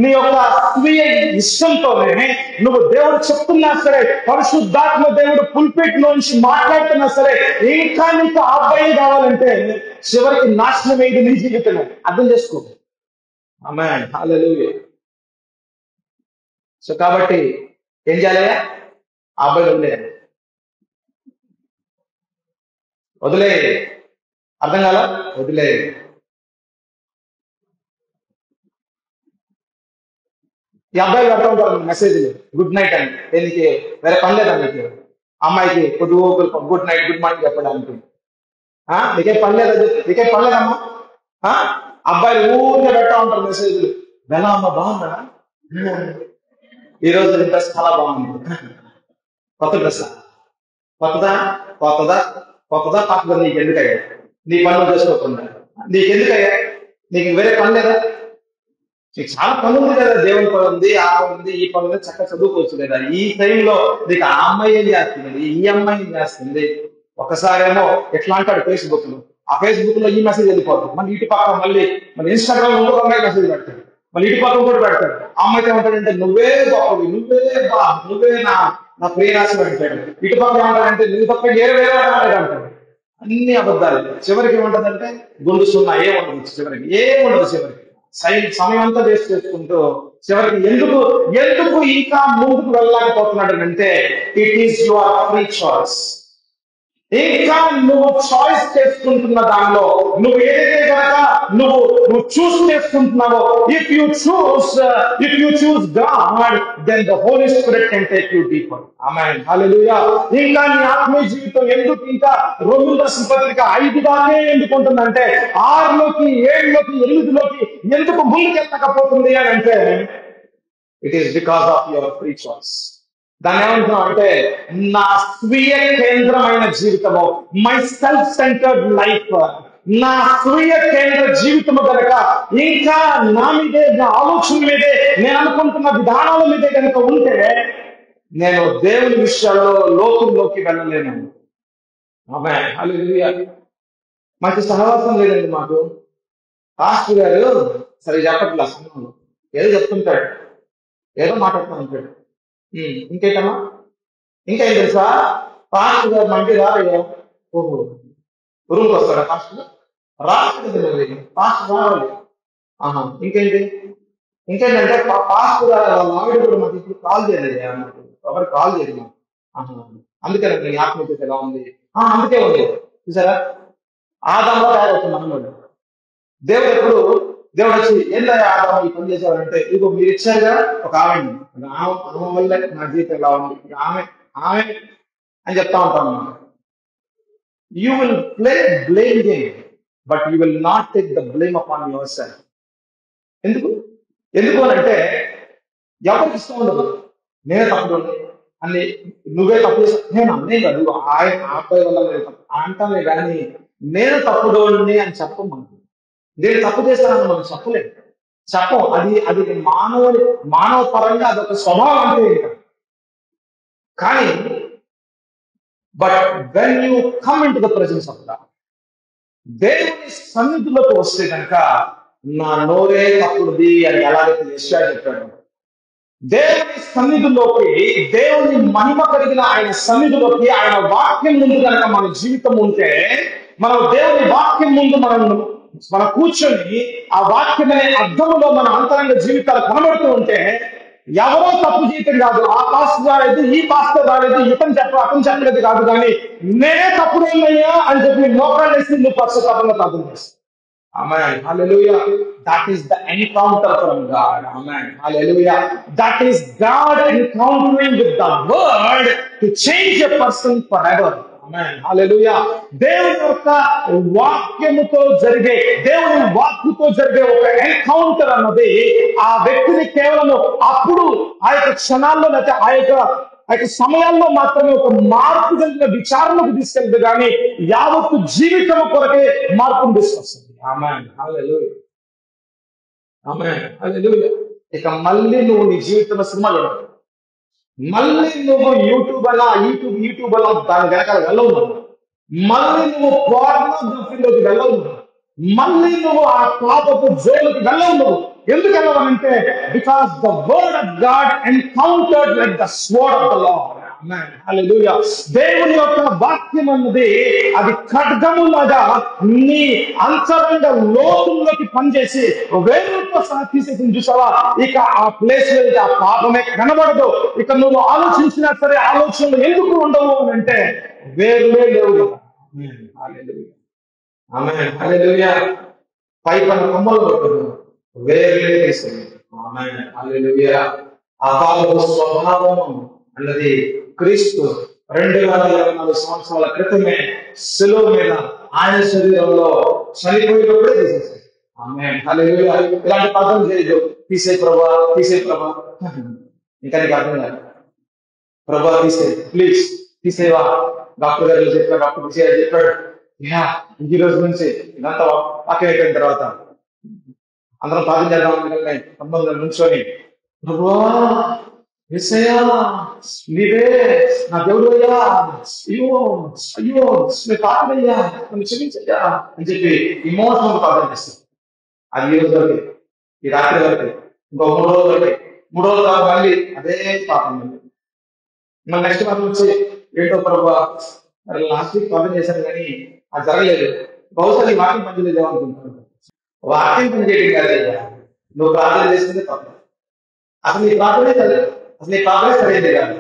నీ యొక్క స్వీయ ఇష్టంతోనే నువ్వు దేవుడు చెప్తున్నా సరే, పరిశుద్ధాత్మ దేవుడు పుల్పిట్ నుంచి మాట్లాడుతున్నా సరే, ఇంకా నీకు ఆ అబ్బాయి కావాలంటే చివరికి నాశనం అయ్యేది నీ జీవితమే. అర్థం చేసుకో. ఆమేన్. హల్లెలూయా. సో కాబట్టి ఏం చేయాలి? ఆ అబ్బాయిలు వదిలే. అర్థం కాల? వదిలే. ఈ అబ్బాయిలు పెడతా ఉంటారు మెసేజ్లు, గుడ్ నైట్ అని. దీనికి వేరే పని లేదా మీకు? అమ్మాయికి గుడ్ నైట్, గుడ్ మార్నింగ్ చెప్పడానికి నీకేం పని లేదా? నీకేం పని లేదమ్మా. అబ్బాయిలు ఊరికే పెడతా ఉంటారు మెసేజ్లు. ఎలా అమ్మా, బాగుందా? ఈ రోజు డ్రెస్ చాలా బాగుంది. కొత్త డ్రెస్ కొత్తదా? కొత్తదా? కొత్తదా పాతదా? నీకు ఎందుకయ్యా? నీ పనులు చేసుకోకుండా నీకెందుకయ్యా? నీకు వేరే పని లేదా? నీకు చాలా పని ఉంది కదా, దేవుని పని ఉంది, ఆ పని ఉంది, ఈ పని ఉంది, చక్కగా చదువుకోవచ్చు కదా. ఈ టైంలో నీకు ఆ అమ్మాయి ఏం చేస్తుంది, ఈ అమ్మాయి ఏం చేస్తుంది? ఒకసారేమో ఎట్లా అంటాడు ఫేస్బుక్ లో, ఆ ఫేస్బుక్ లో ఈ మెసేజ్ వెళ్ళిపోతుంది. మళ్ళీ ఇటు పక్క మళ్ళీ ఇన్స్టాగ్రామ్ లో ఇంకొక అమ్మాయి మెసేజ్ పెడతాడు, మళ్ళీ ఇటు పక్క కూడా పెడతాడు. ఆ అమ్మాయితో ఏమంటాడంటే నువ్వే గొప్పవి, నువ్వే నువ్వే నా నా ప్రియరాశి అంటాడు. ఇటు పక్క ఏమంటాడంటే నువ్వు తప్ప వేరే వేరే అంటాడు. అన్ని అబద్ధాలు. చివరికి ఏముంటదంటే గుండు సున్నా ఏముండదు, చివరికి ఏముండదు. చివరికి సమయం అంతా వేస్ట్ చేసుకుంటూ చివరికి ఎందుకు ఎందుకు ఇంకా ముందుకు వెళ్ళలేకపోతున్నాడు అంటే it is your free choice. ఇంకా నువ్వు చాయిస్ చేసుకుంటున్న దానిలో నువ్వు ఏదైతే కనుక నువ్వు చూస్ చేసుకుంటున్నావో, if you choose God, then the Holy Spirit can take you deeper. Amen, hallelujah. ఇంకా నీ ఆత్మీయ జీవితం ఎందుకు ఇంకా రోమిల రాసిన పత్రిక 5 దాకే ఎందుకు ఉంటుందంటే 6లోకి 7లోకి 8లోకి ఎందుకు ముందుకెళ్ళకపోతుంది అని అంటే it is because of your free choice. దాన్ని ఏమంటున్నాం అంటే నా స్వీయ కేంద్రమైన జీవితము, మై సెల్ఫ్ సెంటర్డ్ లైఫ్, నా స్వీయ కేంద్ర జీవితము కనుక ఇంకా నా మీదే, నా ఆలోచన మీదే, నేను అనుకుంటున్న విధానాల మీదే కనుక ఉంటే నేను దేవుని విషయాల్లో లోతుల్లోకి వెళ్ళలేను. ఆమేన్, హల్లెలూయా. మాకు సహవాసం లేదండి. మాకు పాస్టర్ గారు సరే చెప్పట్లా, సమయంలో ఏదో చెప్తుంటాడు, ఏదో మాట్లాడుతూ ఉంటాడు. ఇంకేటమ్మా, ఇంకేం తెలుసా? పాస్టర్ గారు మంచి రారయ్యా. ఓహో, రూమ్కి వస్తాడా పాస్టర్? రాలేదు, పాస్టర్ రావాలి. ఆహా, ఇంకేంటంటే పాస్టర్ గారు వాళ్ళ ఆవిడ కూడా మాకు ఇప్పుడు కాల్ చేయలేదు, మాకు ఎవరు కాల్ చేయలేదు మాకు. ఆహా, అందుకేనండి ఆత్మీయత ఎలా ఉంది? అందుకే ఉంది. చూసారా, ఆదాంలో తయారవుతుంది అన్నమాట. దేవుడు వచ్చి ఏంటంటే ఆదాం ఈ పని చేసేవారంటే, ఇదిగో మీరు ఇచ్చారుగా ఒక ఆమె వల్ల నా జీవితం ఎలా ఉంది, ఆమె ఆమె అని చెప్తా ఉంటాను. You will play blame game, but you will not take the blame upon your self. ఎందుకు అని అంటే ఎవరికి ఇష్టం ఉండదు నేనే తప్పుడు అని, నువ్వే తప్పు చేస్తా, నేను అన్నే కాదు ఆయన అబ్బాయి వల్ల నేను తప్పు అంటానే కానీ నేను తప్పుడోడిని అని చెప్పం. మనకు నేను తప్పు చేస్తానని మనం చెప్పలేదు, చెప్పం. అది మానవ పరంగా అదొక స్వభావం అంటే ఇంకా. కానీ but when you come in to the presence of God, దేవుని సన్నిధిలోకి వస్తే కనుక నా నోరే తప్పుడుది అని ఎలాగైతే యెషయా చెప్పాడు, దేవుని సన్నిధిలోకి, దేవుని మహిమ కలిగిన ఆయన సన్నిధిలోకి, ఆయన వాక్యం ముందు కనుక మన జీవితం ఉంటే, మనం దేవుని వాక్యం ముందు మనం కూర్చొని ఆ వాక్యం అనే అర్థంలో మన అంతరంగ జీవితాలు కనబడుతూ ఉంటే ఎవరో తప్పు చేయటం కాదు, ఆ పాస్టర్ రాలేదు, ఈ పాస్టర్ రాలేదు, అతను చెప్పలేదు కాదు, కానీ నేనే తప్పుడేమయ్యా అని చెప్పి మోకాళ్ళు వేసి నువ్వు పశ్చాత్తాపంగా ప్రార్థన చేస్తావు. Amen. Hallelujah. That is the encounter from God. Amen. Hallelujah. That is God encountering with the word to change a person forever. Amen. Hallelujah. దేవుని యొక్క వాక్యముతో జరిగే, దేవుని వాక్కుతో జరిగే ఒక ఎన్కౌంటర్ అన్నది ఆ వ్యక్తిని కేవలం అప్పుడు ఆ యొక్క క్షణాల్లో లేకపోతే ఆ యొక్క సమయాల్లో మాత్రమే ఒక మార్పు కలిగిన విచారణకు తీసుకెళ్తుంది, కానీ యావత్తు జీవితం కొరకే మార్పును తీసుకొస్తుంది. ఆమేన్, హల్లెలూయా. ఆమేన్, హల్లెలూయా. ఇక మళ్ళీ నువ్వు నీ జీవితంలో సినిమాలు, మళ్ళీ నువ్వు యూట్యూబ్ అలా దాని వెనకాల వెళ్ళవు, మళ్ళీ నువ్వు పోర్నోగ్రఫీలోకి వెళ్ళవు, మళ్ళీ నువ్వు ఆ పాపపు జోలికి వెళ్ళవు. ఎందుకు వెళ్ళవనంటే because the word of God encountered like the sword of the Lord. Hallelujah. దేవుని యొక్క వాక్యం అన్నది అది ఖడ్గములాగా నీ అంతరంగ లోతుల్లోకి పనిచేసి వేరుతో తీసేసింది చూసావా. ఇక ఆ ప్లేస్ లో ఇక ఆ పాపమే కనబడదు. ఇక నువ్వు ఆలోచించినా సరే ఆలోచనలు ఎందుకు ఉండవు అని అంటే వేరులే లేవు కదా. హల్లెలూయా. ఆమేన్. హల్లెలూయా. పైపైన కొమ్మలు కొట్టదు, వేరులే తీసేది. ఆమేన్. హల్లెలూయా. ఆ పాపపు స్వభావం అన్నది క్రీస్తు 2024 సంవత్సరాల క్రితమే శిలువ మీద ఆయన శరీరంలో చనిపోయినప్పుడే తీసేసాడు. ఆమేన్. హల్లెలూయా. ఇలాంటి ప్రార్థన చేయదు, తీసే ప్రభా, తీసే ప్రభా. ఇంకా నీకు అర్థం కాదు. ప్రభా తీసే, ప్లీజ్ తీసేవా. డాక్టర్ గారు చెప్పాడు, డాక్టర్ తీసేయాలి చెప్పాడు. యా, ఈ రోజు నుంచి ఇదంతా వాక్యం అయిపోయిన తర్వాత అందరం ప్రార్థన చేద్దాం అనుకునే సంబంధం నుంచొని, ప్రభువా యేసయ్యా నీవే నా దేవుడు అయ్యా, అయ్యో అయ్యో నీ పాపనయ్యా, నన్ను క్షమించయ్యా అని చెప్పి ఇమోషనల్ ప్రార్థన చేస్తాం. అది ఈ రోజు వరకు, ఈ రాత్రి వరకు, ఇంకో 3 రోజులు వరకు, 3 రోజుల తర్వాత మళ్ళీ అదే పాపం. మళ్ళీ నెక్స్ట్ మంత్ నుంచి ఏంటో ప్రభా లాస్ట్ వీక్ ప్రార్థన చేశాను కానీ అది జరగలేదు, బహుశా నీ వాక్యం పనిచేయలేదు అనుకుంటున్నాను. వాక్యం పనిచేయడం కాదయ్యా, నువ్వు ప్రార్థన చేసిందే తప్పు. అసలు నీ ప్రార్థనే చదిలేదు, అసలు నీ ప్రార్థనే సరైనది కాదు.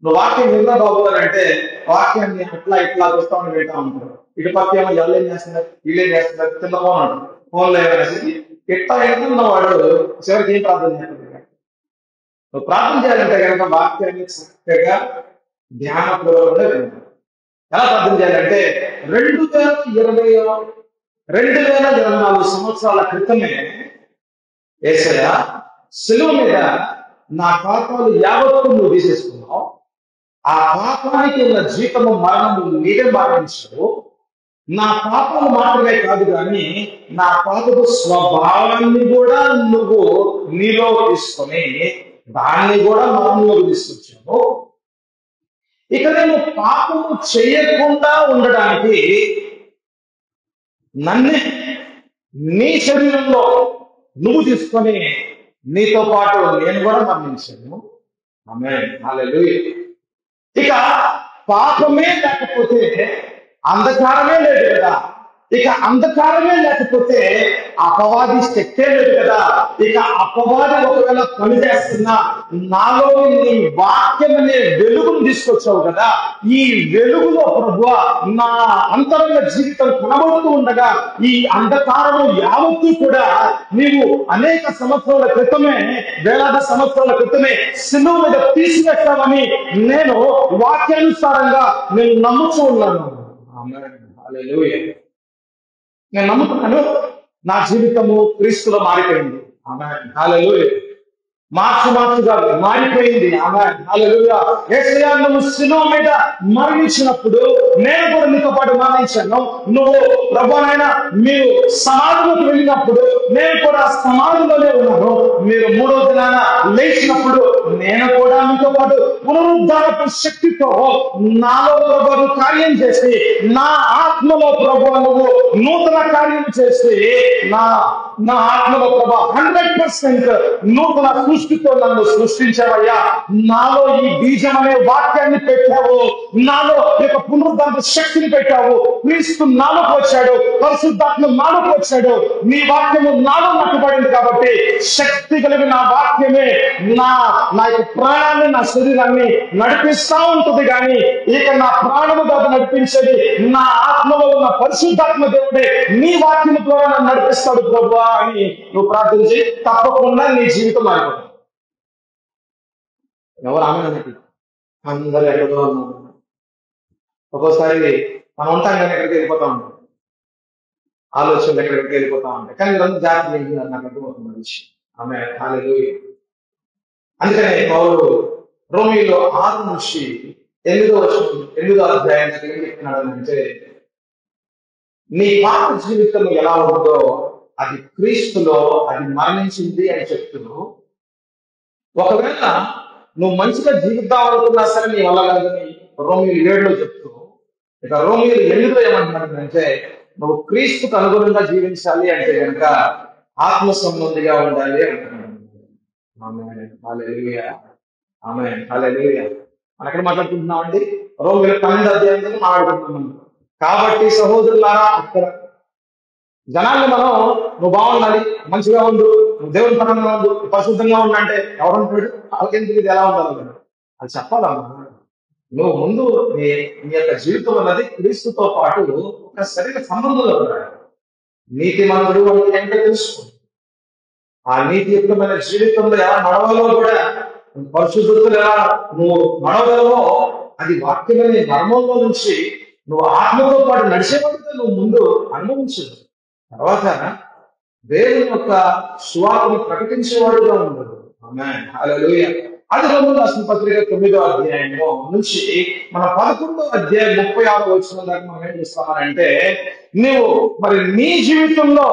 నువ్వు వాక్యం విన్నా బాబు అని అంటే వాక్యాన్ని అట్లా ఇట్లా చూస్తామని వింటా ఉంటారు. ఇటు పక్క ఏమో ఎవరు ఏం చేస్తున్నారు, వీళ్ళు ఏం చేస్తున్నారు, కింద ఫోన్ అంటారు. ఫోన్లో ఏమైనా ఎట్లా ఎంటున్న వాడు చివరికి ఏం ప్రార్థన చేస్తారు. నువ్వు ప్రార్థన చేయాలంటే కనుక వాక్యాన్ని చక్కగా ధ్యానపూర్వకంగా వినాలి. ఎలా ప్రార్థన చేయాలంటే 2024 సంవత్సరాల క్రితమే యేసయ్య శిలువ మీద నా పాపాలు యావత్తు నువ్వు తీసేసుకున్నావు. ఆ పాపానికి ఉన్న జీతము మరణము నీవే మరణించావు. నా పాపాలు మాత్రమే కాదు కానీ నా పాపపు స్వభావాన్ని కూడా నువ్వు నీలో తీసుకొని దాన్ని కూడా మరణంలోకి తీసుకొచ్చావు. ఇక నేను పాపము చేయకుండా ఉండడానికి నన్నే నీ శరీరంలో నువ్వు తీసుకొని నీతో పాటు నేను కూడా మరణించాను. ఆమేన్. హల్లెలూయా. ఇక పాపమే లేకపోతే అంధకారమే లేదు కదా. ఇక అంధకారమే లేకపోతే అపవాది శక్తే లేదు కదా. ఇక అపవాది ఒకవేళ పనిచేస్తున్నా నాలో నీ వాక్యం అనే వెలుగును తీసుకొచ్చావు కదా. ఈ వెలుగులో ప్రభువా నా అంతరంగ జీవితం కనబడుతూ ఉండగా ఈ అంధకారము యావత్తు కూడా నీవు అనేక సంవత్సరాల క్రితమే, వేలాది సంవత్సరాల క్రితమే శిలువ మీద తీసివేస్తామని నేను వాక్యానుసారంగా నేను నమ్ముతూ ఉన్నాను. ఆమేన్. హల్లెలూయా. నేను నమ్ముతున్నాను, నా జీవితము క్రీస్తులో మారిపోయింది. ఆమేన్. హల్లెలూయా. మార్చుగా మారిపోయింది. ఆమేన్. హల్లెలూయా. యేసయ్యా నువ్వు శిలువ మీద మరణించినప్పుడు నేను కూడా నీతో పాటు మరణించాను. నువ్వు ప్రభువైనా మీరు సమాధిలోకి వెళ్ళినప్పుడు నేను కూడా సమాధిలోనే ఉన్నాను. మీరు 3వ దినాన లేచినప్పుడు నేను కూడా మీతో పాటు పునరుద్ధారపు శక్తితో నాలో ప్రభువు కార్యం చేసి నా ఆత్మలో ప్రభువు నువ్వు నూతన కార్యం చేసి నా ఆత్మలో ప్రభు 100% నూతన సృష్టితో నన్ను సృష్టించావయ్యా. నాలో ఈ బీజం అనే వాక్యాన్ని పెట్టావు, నాలో యొక్క పునరుద్ధారణ శక్తిని పెట్టావు. క్రీస్తు నాలోకి వచ్చాడు, పరిశుద్ధాత్మ నాలోకి వచ్చాడు, నీ వాక్యము నాలో నట్టుబడింది. కాబట్టి శక్తి కలిగిన నా వాక్యమే నా యొక్క ప్రాణాన్ని, నా శరీరాన్ని నడిపిస్తా ఉంటుంది. కానీ ఇక నా ప్రాణము కాదు నడిపించేది, నా ఆత్మలో ఉన్న పరిశుద్ధాత్మ దేవుడే నీ వాక్యం ద్వారా నన్ను నడిపిస్తాడు ప్రభువా అని నువ్వు ప్రార్థించి తప్పకుండా నీ జీవితం మారిపోతుంది. ఎవరు ఆమె అందరూ ఎక్కడో ఉన్నారు. ఒక్కోసారి మనం ఉంటాం కానీ ఎక్కడికి వెళ్ళిపోతా ఉంటాం, ఆలోచనలు ఎక్కడికి వెళ్ళిపోతా ఉంటాయి. కానీ మీరందరూ జాగ్రత్త ఏంటన్నారు నాకు అర్థమవుతుంది విషయం. ఆమె హల్లెలూయా. అందుకనే పౌలు రోమీయులో 6 నుంచి 8వ అధ్యాయం చెప్తున్నాడు అంటే నీ పాత జీవితం ఎలా ఉందో అది క్రీస్తులో అది మరణించింది అని చెప్తూ, ఒకవేళ నువ్వు మంచిగా జీవిద్దాం అనుకున్నా సరే నీ వల్ల కాదని రోమీయులు 7లో చెప్తూ, ఇక రోమీయులు 8లో ఏమంటున్నాడు అంటే నువ్వు క్రీస్తుకు అనుగుణంగా జీవించాలి అంటే కనుక ఆత్మ సంబంధిగా ఉండాలి అంటున్నాడు. ఆమేన్. హల్లెలూయా. ఆమేన్. హల్లెలూయా. మనం ఎక్కడ మాట్లాడుకుంటున్నాం అండి? రోమిల 12 అధ్యాయంలో మాట్లాడుకుంటున్నాం. కాబట్టి సహోదరులారా, అక్కడ జనాన్ని మనం నువ్వు బాగుండాలి, మంచిగా ఉండు, నువ్వు దేవుని పరంగా ఉండు, పరిశుద్ధంగా ఉండంటే ఎవరంటాడు? వాళ్ళకెందుకు ఇది ఎలా ఉండాలి అది చెప్పాలమ్మా. నువ్వు ముందు నీ నీ యొక్క జీవితం అన్నది క్రీస్తుతో పాటు ఒక శరీర సంబంధంలో ఉండాలి. నీతిమంతుడు అంటే ఏంటో తెలుసుకో. ఆ నీతియుక్తమైన జీవితంలో ఎలా నడవాలో కూడా, పరిశుద్ధతలు ఎలా నువ్వు నడవగలవో అది వాక్యమైన మర్మంలో నుంచి నువ్వు ఆత్మతో పాటు నడిచేవాడితో నువ్వు ముందు అనుభవించు. తర్వాత దేవుని యొక్క సువార్తను ప్రకటించేవాడుగా ఉండదు. ఆమేన్, హల్లెలూయా. అది రోమీయులకు రాసిన పత్రిక 9వ అధ్యాయంలో నుంచి మన 11వ అధ్యాయం 36వ వచనం దాకా మనం ఏం చేస్తామనంటే, నువ్వు నీ జీవితంలో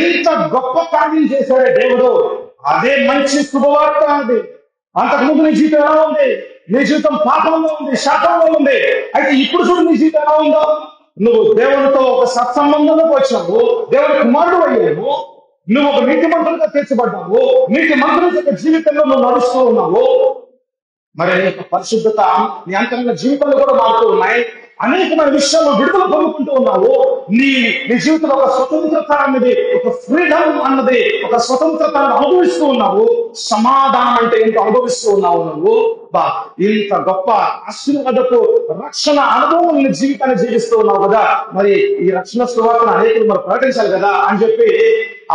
ఎంత గొప్ప కార్యం చేశాడే దేవుడు, అదే మంచి శుభవార్త. అది అంతకుముందు నీ జీవితం ఎలా ఉంది? నీ జీవితం పాపంలో ఉంది, శాపంలో ఉంది. అయితే ఇప్పుడు చూడు నీ జీవితం ఎలా ఉందో. నువ్వు దేవునితో ఒక సత్సంబంధంలోకి వచ్చావు, దేవుని కుమారుడు అయ్యావు, నువ్వు ఒక నీతిమంతులుగా తీర్చబడ్డావు, నీతిమంతుల యొక్క జీవితంలో నువ్వు నడుస్తూ ఉన్నావు. మరి నీ యొక్క పరిశుద్ధత నీ అంతరంగ జీవితంలో కూడా మారుతూ ఉన్నాయి. అనేకమైన విషయాల్లో విడుదల పొందుకుంటూ ఉన్నావు. నీ నీ జీవితంలో ఒక స్వతంత్రత అన్నది, ఒక ఫ్రీడమ్ అన్నది, ఒక స్వతంత్రతను అనుభవిస్తూ ఉన్నావు. సమాధానం అంటే ఏంటో అనుభవిస్తూ ఉన్నావు నువ్వు. ఇంత గొప్ప ఆశీర్వాదపు రక్షణ అనుభవం నీ జీవితాన్ని జీవిస్తూ ఉన్నావు కదా. మరి ఈ రక్షణ సువార్తను అనేకులు మరి ప్రకటించాలి కదా అని చెప్పి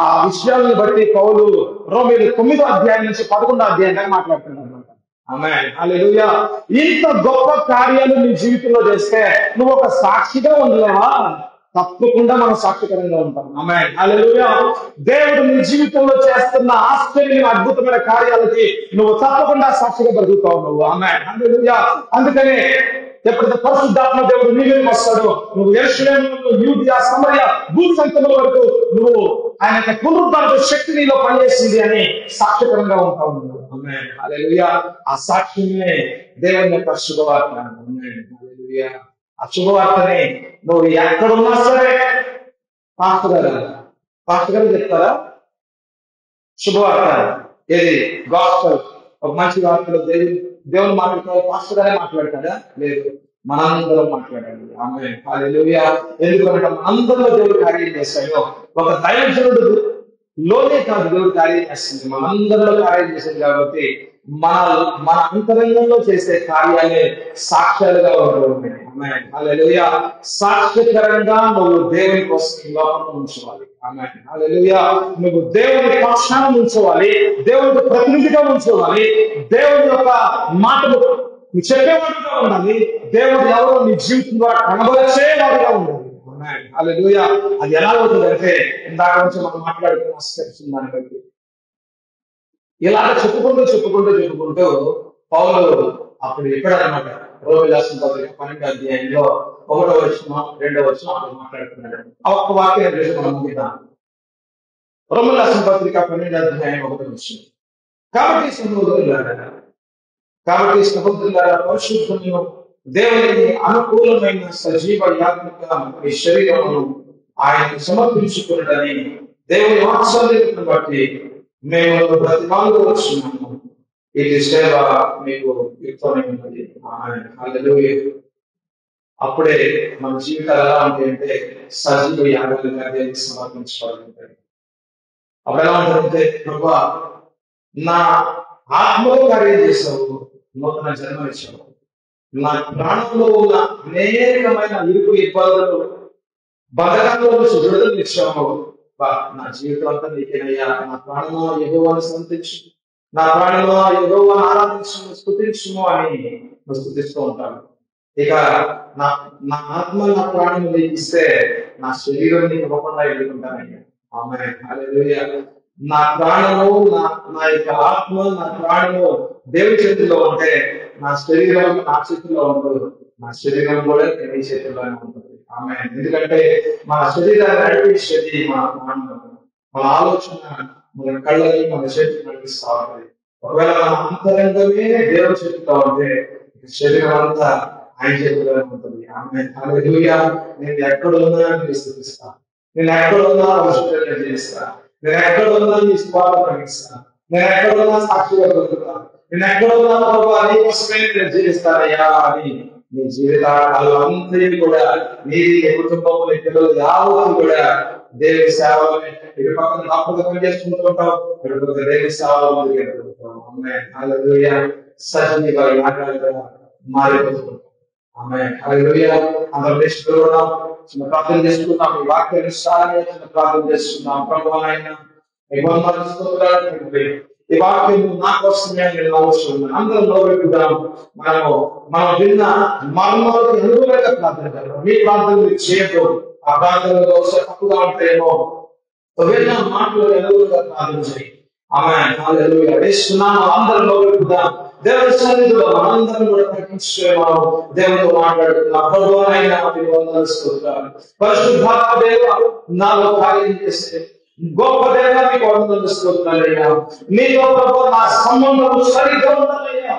ఆ విషయాలను బట్టి పౌలు రోమీయులు 9వ అధ్యాయం నుంచి 11వ అధ్యాయం దాకా మాట్లాడుతున్నాడు అనమాట. ఆమేన్, హల్లెలూయా. ఇంత గొప్ప కార్యాలు నీ జీవితంలో చేస్తే నువ్వు ఒక సాక్షిగా ఉండలేవా? తప్పకుండా మనం సాక్షికరంగా ఉంటాం. ఆమేన్, హల్లెలూయా. దేవుడు నీ జీవితంలో చేస్తున్న ఆశ్చర్యమైన అద్భుతమైన కార్యాలకి నువ్వు తప్పకుండా సాక్షిగా బ్రతుకుతావు నువ్వు. ఆమేన్, హల్లెలూయా. అందుకనే ఎప్పుడైతే పరిశుద్ధాత్మ దేవుడు నీ మీదకి వస్తాడో, నువ్వు యెరూషలేములో, యూదయ, సమరయ భూసంతముల వరకు నువ్వు ఆయన యొక్క పునరుద్ధరణ శక్తి నీలో పనిచేసింది అని సాక్షికరంగా ఉంటావు నువ్వు. ఆమేన్, హల్లెలూయా. ఆ సాక్ష్యమే దేవుని యొక్క శుభవార్త. ఆమేన్, హల్లెలూయా. ఆ శుభవార్తని నువ్వు ఎక్కడున్నా సరే పాస్టర్ గారు చెప్తారా శుభవార్త? ఏది గాస్పెల్, ఒక మంచి వార్తలు దేవుని మాట్లాడతాడు, పాస్టర్ గారే మాట్లాడతాడా? లేదు, మనందరం మాట్లాడాలి. ఆమేన్, హల్లెలూయా. ఎందుకంటే మనందరిలో దేవుడు కార్యం చేస్తాడు. ఒక దైవజనుడు లోనే కాదు దేవుడు కార్యం చేస్తుంది, మనందరిలో కార్యం చేస్తుంది. కాబట్టి మన అంతరంగంలో చేసే కార్యాలే సాక్ష్యాలుగా ఉంటుంది. ఆమేన్, హల్లెలూయా. సాక్ష్యకరంగా నువ్వు దేవుని కోసం ఈ లోకంలో ఉంచుకోవాలి. ఆమేన్, హల్లెలూయా. నువ్వు దేవుని పక్షాన ఉంచుకోవాలి, దేవునికి ప్రతినిధిగా ఉంచుకోవాలి, దేవుని యొక్క మాటలు చెప్పేవాడుగా ఉండాలి, దేవుడు ఎవరో నీ జీవితం ద్వారా కనబరిచేవాడుగా ఉండాలి. ఆమేన్, హల్లెలూయా. అది ఎలా అవుతుందంటే ఇందాక నుంచి మనం మాట్లాడుకున్న స్టెప్స్ దాన్ని బట్టి ఇలాగ చెప్పుకుంటూ పౌలు అప్పుడు ఎక్కడనమాట రోమీయులకు రాసిన పత్రిక 12వ అధ్యాయంలో 1వ వచనం 2వ వచనం అప్పుడు మాట్లాడుతున్నాడు. ఆ ఒక్క వాక్యం మనం ముగిద్దాం. రోమీయులకు రాసిన పత్రిక 12వ అధ్యాయం 1వ వచనం. కాబట్టి సహోదరులారా, పరిశుద్ధమును దేవునికి అనుకూలమైన సజీవ యాత్మక మీ శరీరమును ఆయనకు సమర్పించుకున్నదని దేవుని వాత్సల్యతను బట్టి మేము ప్రతిమాలు వచ్చున్నాము. ఇది సేవ మీకు యుక్తమైనది. ఆమేన్, హల్లెలూయా. అప్పుడే మన జీవితాలు ఎలా ఉంటాయంటే సజీవ యాగాలుగా దేవునికి సమర్పించుకోవాలి. అప్పుడు ఎలా ఉంటుందంటే, ప్రభువా నా ఆత్మలో కార్యం చేసావు, నూతన జన్మనిచ్చావు, నా ప్రాణంలో ఉన్న అనేకమైన ఇరుకు ఇబ్బందులు బతకంలో నుంచి విడుదల ఇచ్చావు. నా జీవితం అంతా నీకేనయ్యా. నా ప్రాణమో యెహోవాను సంతించు, నా ప్రాణమో యెహోవాను ఆరాధించు, స్తుతించుము అని నువ్వు స్తుతిస్తూ ఉంటాను. ఇక నా ఆత్మ నా ప్రాణం నీకు ఇస్తే నా శరీరం నీకు ఇవ్వకుండా ఎదుర్కొంటానయ్యా. ఆమేన్, హల్లెలూయా. నా ప్రాణము నా యొక్క ఆత్మ నా ప్రాణము దేవుని చేతిలో ఉంటే నా శరీరం నా చేతిలో ఉండదు, నా శరీరం కూడా నీ చేతిలోనే ఉంటుంది. ఆమేన్. ఎందుకంటే మన శరీరాన్ని నడిపించేది మన ప్రాణం, మన ఆలోచన మన కళ్ళని మన చేతికి నడిపిస్తా ఉంటుంది. ఒకవేళ మన అంతరంగమే దేవుని చేతిలో ఉంటే శరీరం అంతా ఆయన చేతిలోనే ఉంటుంది. ఆమేన్, హల్లెలూయా. నేను ఎక్కడున్నా నేను స్తుతిస్తా, నేను ఎక్కడున్నా పరిశుద్ధంగా జీవిస్తా, నేను ఎక్కడున్నా నీ సువార్త ప్రకటిస్తా, నేను ఎక్కడున్నా సాక్షిగా బ్రతుకుతా, నేను ఎక్కడ ఉన్నాను ప్రభావ నీకోసమే నేను జీవిస్తానయ్యా అని నీ జీవితాలు అంతా కూడా నీది కుటుంబం నీ పిల్లలు యావత్తు కూడా దేవుని సేవలో ఇటు పక్కన తప్పక పని చేసుకుంటుంటాం, ఇటు పక్కన దేవుని సేవలో ముందుకు వెళ్తుంటాం. హల్లెలూయా. సజీవ యాగంగా మారిపోతుంటాం. హల్లెలూయా. అందరం దేశంలో ఉన్నాం, చిన్న ప్రార్థన చేసుకుంటాం. ఈ వాక్యానుసారంగా చిన్న ప్రార్థన చేసుకుందాం. ప్రభువైన ఈ వాక్యం నా కోసమే నేను అవసరం. అందరం లోబెట్టుదాం. మనం విన్న మరణాలకు అనుగుణంగా ప్రార్థన చేద్దాం. మీ ప్రార్థన మీరు చేయదు, ఆ ప్రార్థనలో తప్పుగా ఉంటాయేమో విన్న మాటలు అనుగుణంగా ప్రార్థన చేయి. హల్లెలూయా. వేస్తున్నాము. అందరం లోబెట్టుదాం. దేవుని సన్నిధిలో మనందరం కూడా ప్రకటించేవారు దేవునితో మాట్లాడుతున్నాం. ప్రభువైన వందనాలు. పరిశుద్ధాత్మ దేవ నాలో కార్యం చేస్తే గొప్ప దేవానికి వందనాలు. నీతో ప్రభు నా సంబంధం సరిగ్గా ఉండాలయ్యా.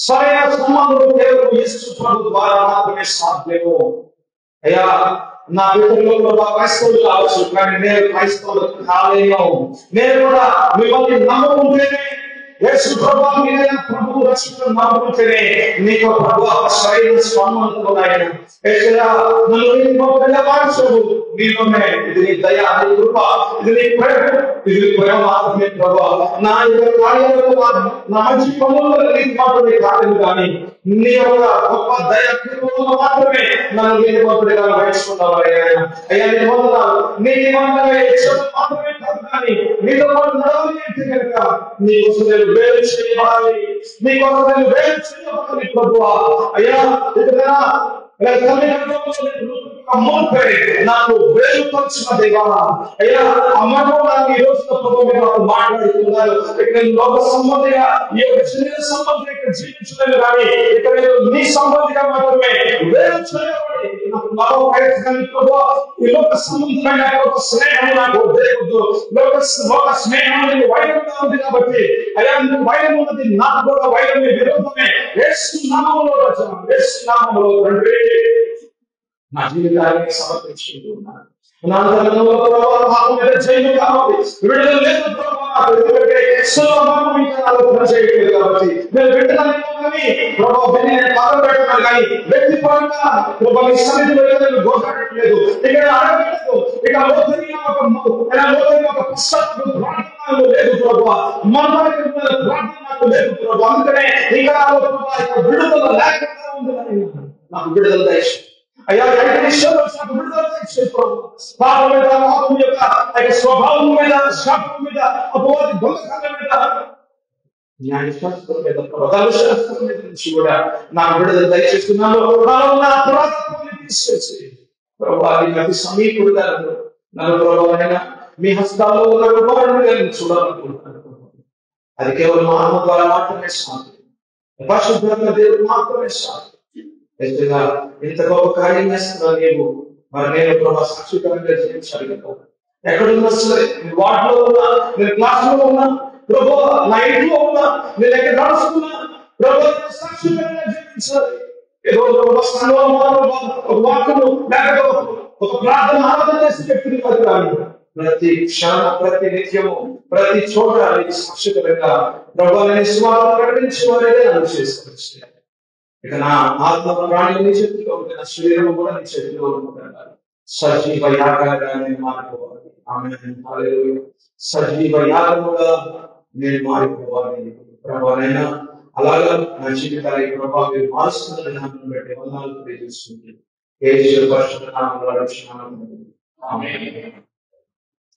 సరైన సంబంధం దేవుడు యేసు ప్రభు ద్వారా మాత్రమే సాధ్యము అయ్యా. నా బిడ్డల్లో ప్రభావ క్రైస్తవులు కావచ్చు, కానీ నేను క్రైస్తవులు కాలేను. నేను కూడా మిమ్మల్ని నమ్ముకుంటేనే, యేసు ప్రభువు మీరైన ప్రభువు రక్షకుడు నమ్ముకుంటేనే నీకు ప్రభువు సరైన సంబంధం ఆయన నీలోనే. ఇది నీ దయ, నీ కృప, ఇది నీ ప్రేమ, ఇది నీ ప్రేమ మాత్రమే ప్రభావ. నా యొక్క కార్యాలలో నా మంచి పనుల్లో నీకు మాత్రమే కాదు, కానీ నీ యొక్క గొప్ప దయ కృపలో మాత్రమే నన్ను నీతిమంతుడిగా వహించుకున్నావు అయ్యా. నీ వందనాలు. నీతిమంతుడిగా మాత్రమే కాదు, కానీ నీతో పాటు నడవాలి అంటే కనుక నీకోసం నేను వేలు చేయబడాలి, నీకోసం నేను వేలు చేయబడాలి ప్రభువా. అయ్యా నాకు వేలుపరిచిన దేవా అయ్యా. అమ్మను నాకు ఈ రోజు నాకు మాట్లాడుతున్నారు. ఇక్కడ లోక సంబంధిగా ఈ యొక్క శరీర సంబంధిగా ఇక్కడ జీవించలేదు, కానీ ఇక్కడ నీ సంబంధిగా మాత్రమే వేలు చేయబడి నాకు మరో ప్రయత్నం ప్రభావ. ఈ లోక సంబంధమైన ఒక స్నేహం నాకు దేవుడు లోక స్నేహం వైరంగా ఉంది కాబట్టి అయ్యా వైరం ఉన్నది, నాకు కూడా వైరం విరోధమే. యేసు నామములో రచన, యేసు నామములో తండ్రి నా జీవితాన్ని సమర్పించుకుంటూ ఉన్నాను. నా అంతరంగంలో ప్రభావ పాపం మీద జైలు కావాలి, విడుదల లేదు ప్రభావ. ఎందుకంటే ఆలోచన చేయట్లేదు కాబట్టి నేను విడుదలని ప్రభావ నేను పాపం పెట్టాను, కానీ వ్యక్తిపరంగా ప్రభావ సన్నిధిలో గోచరట్లేదు. ఇక్కడ అడగలేదు, ఇక లోతైన ఒక పుస్తకం ప్రార్థనలు లేదు ప్రభావ. మనమైన ప్రార్థన నాకు లేదు ప్రభావ. అందుకనే ఇంకా విడుదల లేకుండా ఉందని నాకు విడుదల దయచేయండి అయ్యా. ఐదు విషయాలు నాకు విడుదల దయచేయండి ప్రభావ. పాపం మీద, పాపం యొక్క స్వభావం మీద, శాపం మీద, అపవాది దొంగతనం మీద, న్యాయశాస్త్రం మీద, ధర్మశాస్త్రం మీద నుంచి కూడా నాకు విడుదల దయచేస్తున్నాను. నా పురాతత్వాన్ని తీసేసి ప్రభావ అతి సమీపుడుగా నన్ను ప్రభావైనా మీ హస్తాల్లో ఉన్న రూపాలను నేను చూడాలనుకుంటున్నాను. అది కేవలం ఆత్మ ద్వారా మాత్రమే సాధ్యం. పరిశుద్ధంగా దేవుడు మాత్రమే సాధ్యం. ఇంత గొప్ప కార్యం చేస్తున్నా నీవు, మరి నేను ప్రభావ సాక్షికరంగా జీవించాలి కదా. ఎక్కడున్నా సరే, వాటిలో ఉన్నా, నేను క్లాస్ లో ఉన్నా ప్రభావ, నా ఇంట్లో ఉన్నా, నేను ఎక్కడ నడుస్తున్నా ప్రభావ సాక్షికరంగా జీవించాలి. ఏదో ఒక వాక్యము లేకపోతే ఒక ప్రార్థన ఆరాధన చేసి వ్యక్తిని కాదు, కానీ ప్రతి క్షణం, ప్రతి నిత్యము, ప్రతి చోట సాక్షికరంగా ప్రభావాన్ని స్వార్థ ప్రకటించే వారే నన్ను చేసుకోవచ్చు. ఇక నా ఆత్మ ప్రాణి నీ చేతిలో ఉంది, నా శరీరం కూడా నీ చేతిలో ఉండాలి. సజీవ యాగంగా నేను మారిపోవాలి. ఆమేన్. సజీవ యాగముగా నేను మారిపోవాలి ప్రభావైనా. అలాగా నా జీవితాన్ని ప్రభావం మీరు మారుస్తున్న విధానం బట్టి వందనాలు తెలియజేస్తుంది. యేసు పరిశుద్ధ నామములో అడుగుచున్నాను. ఆమేన్.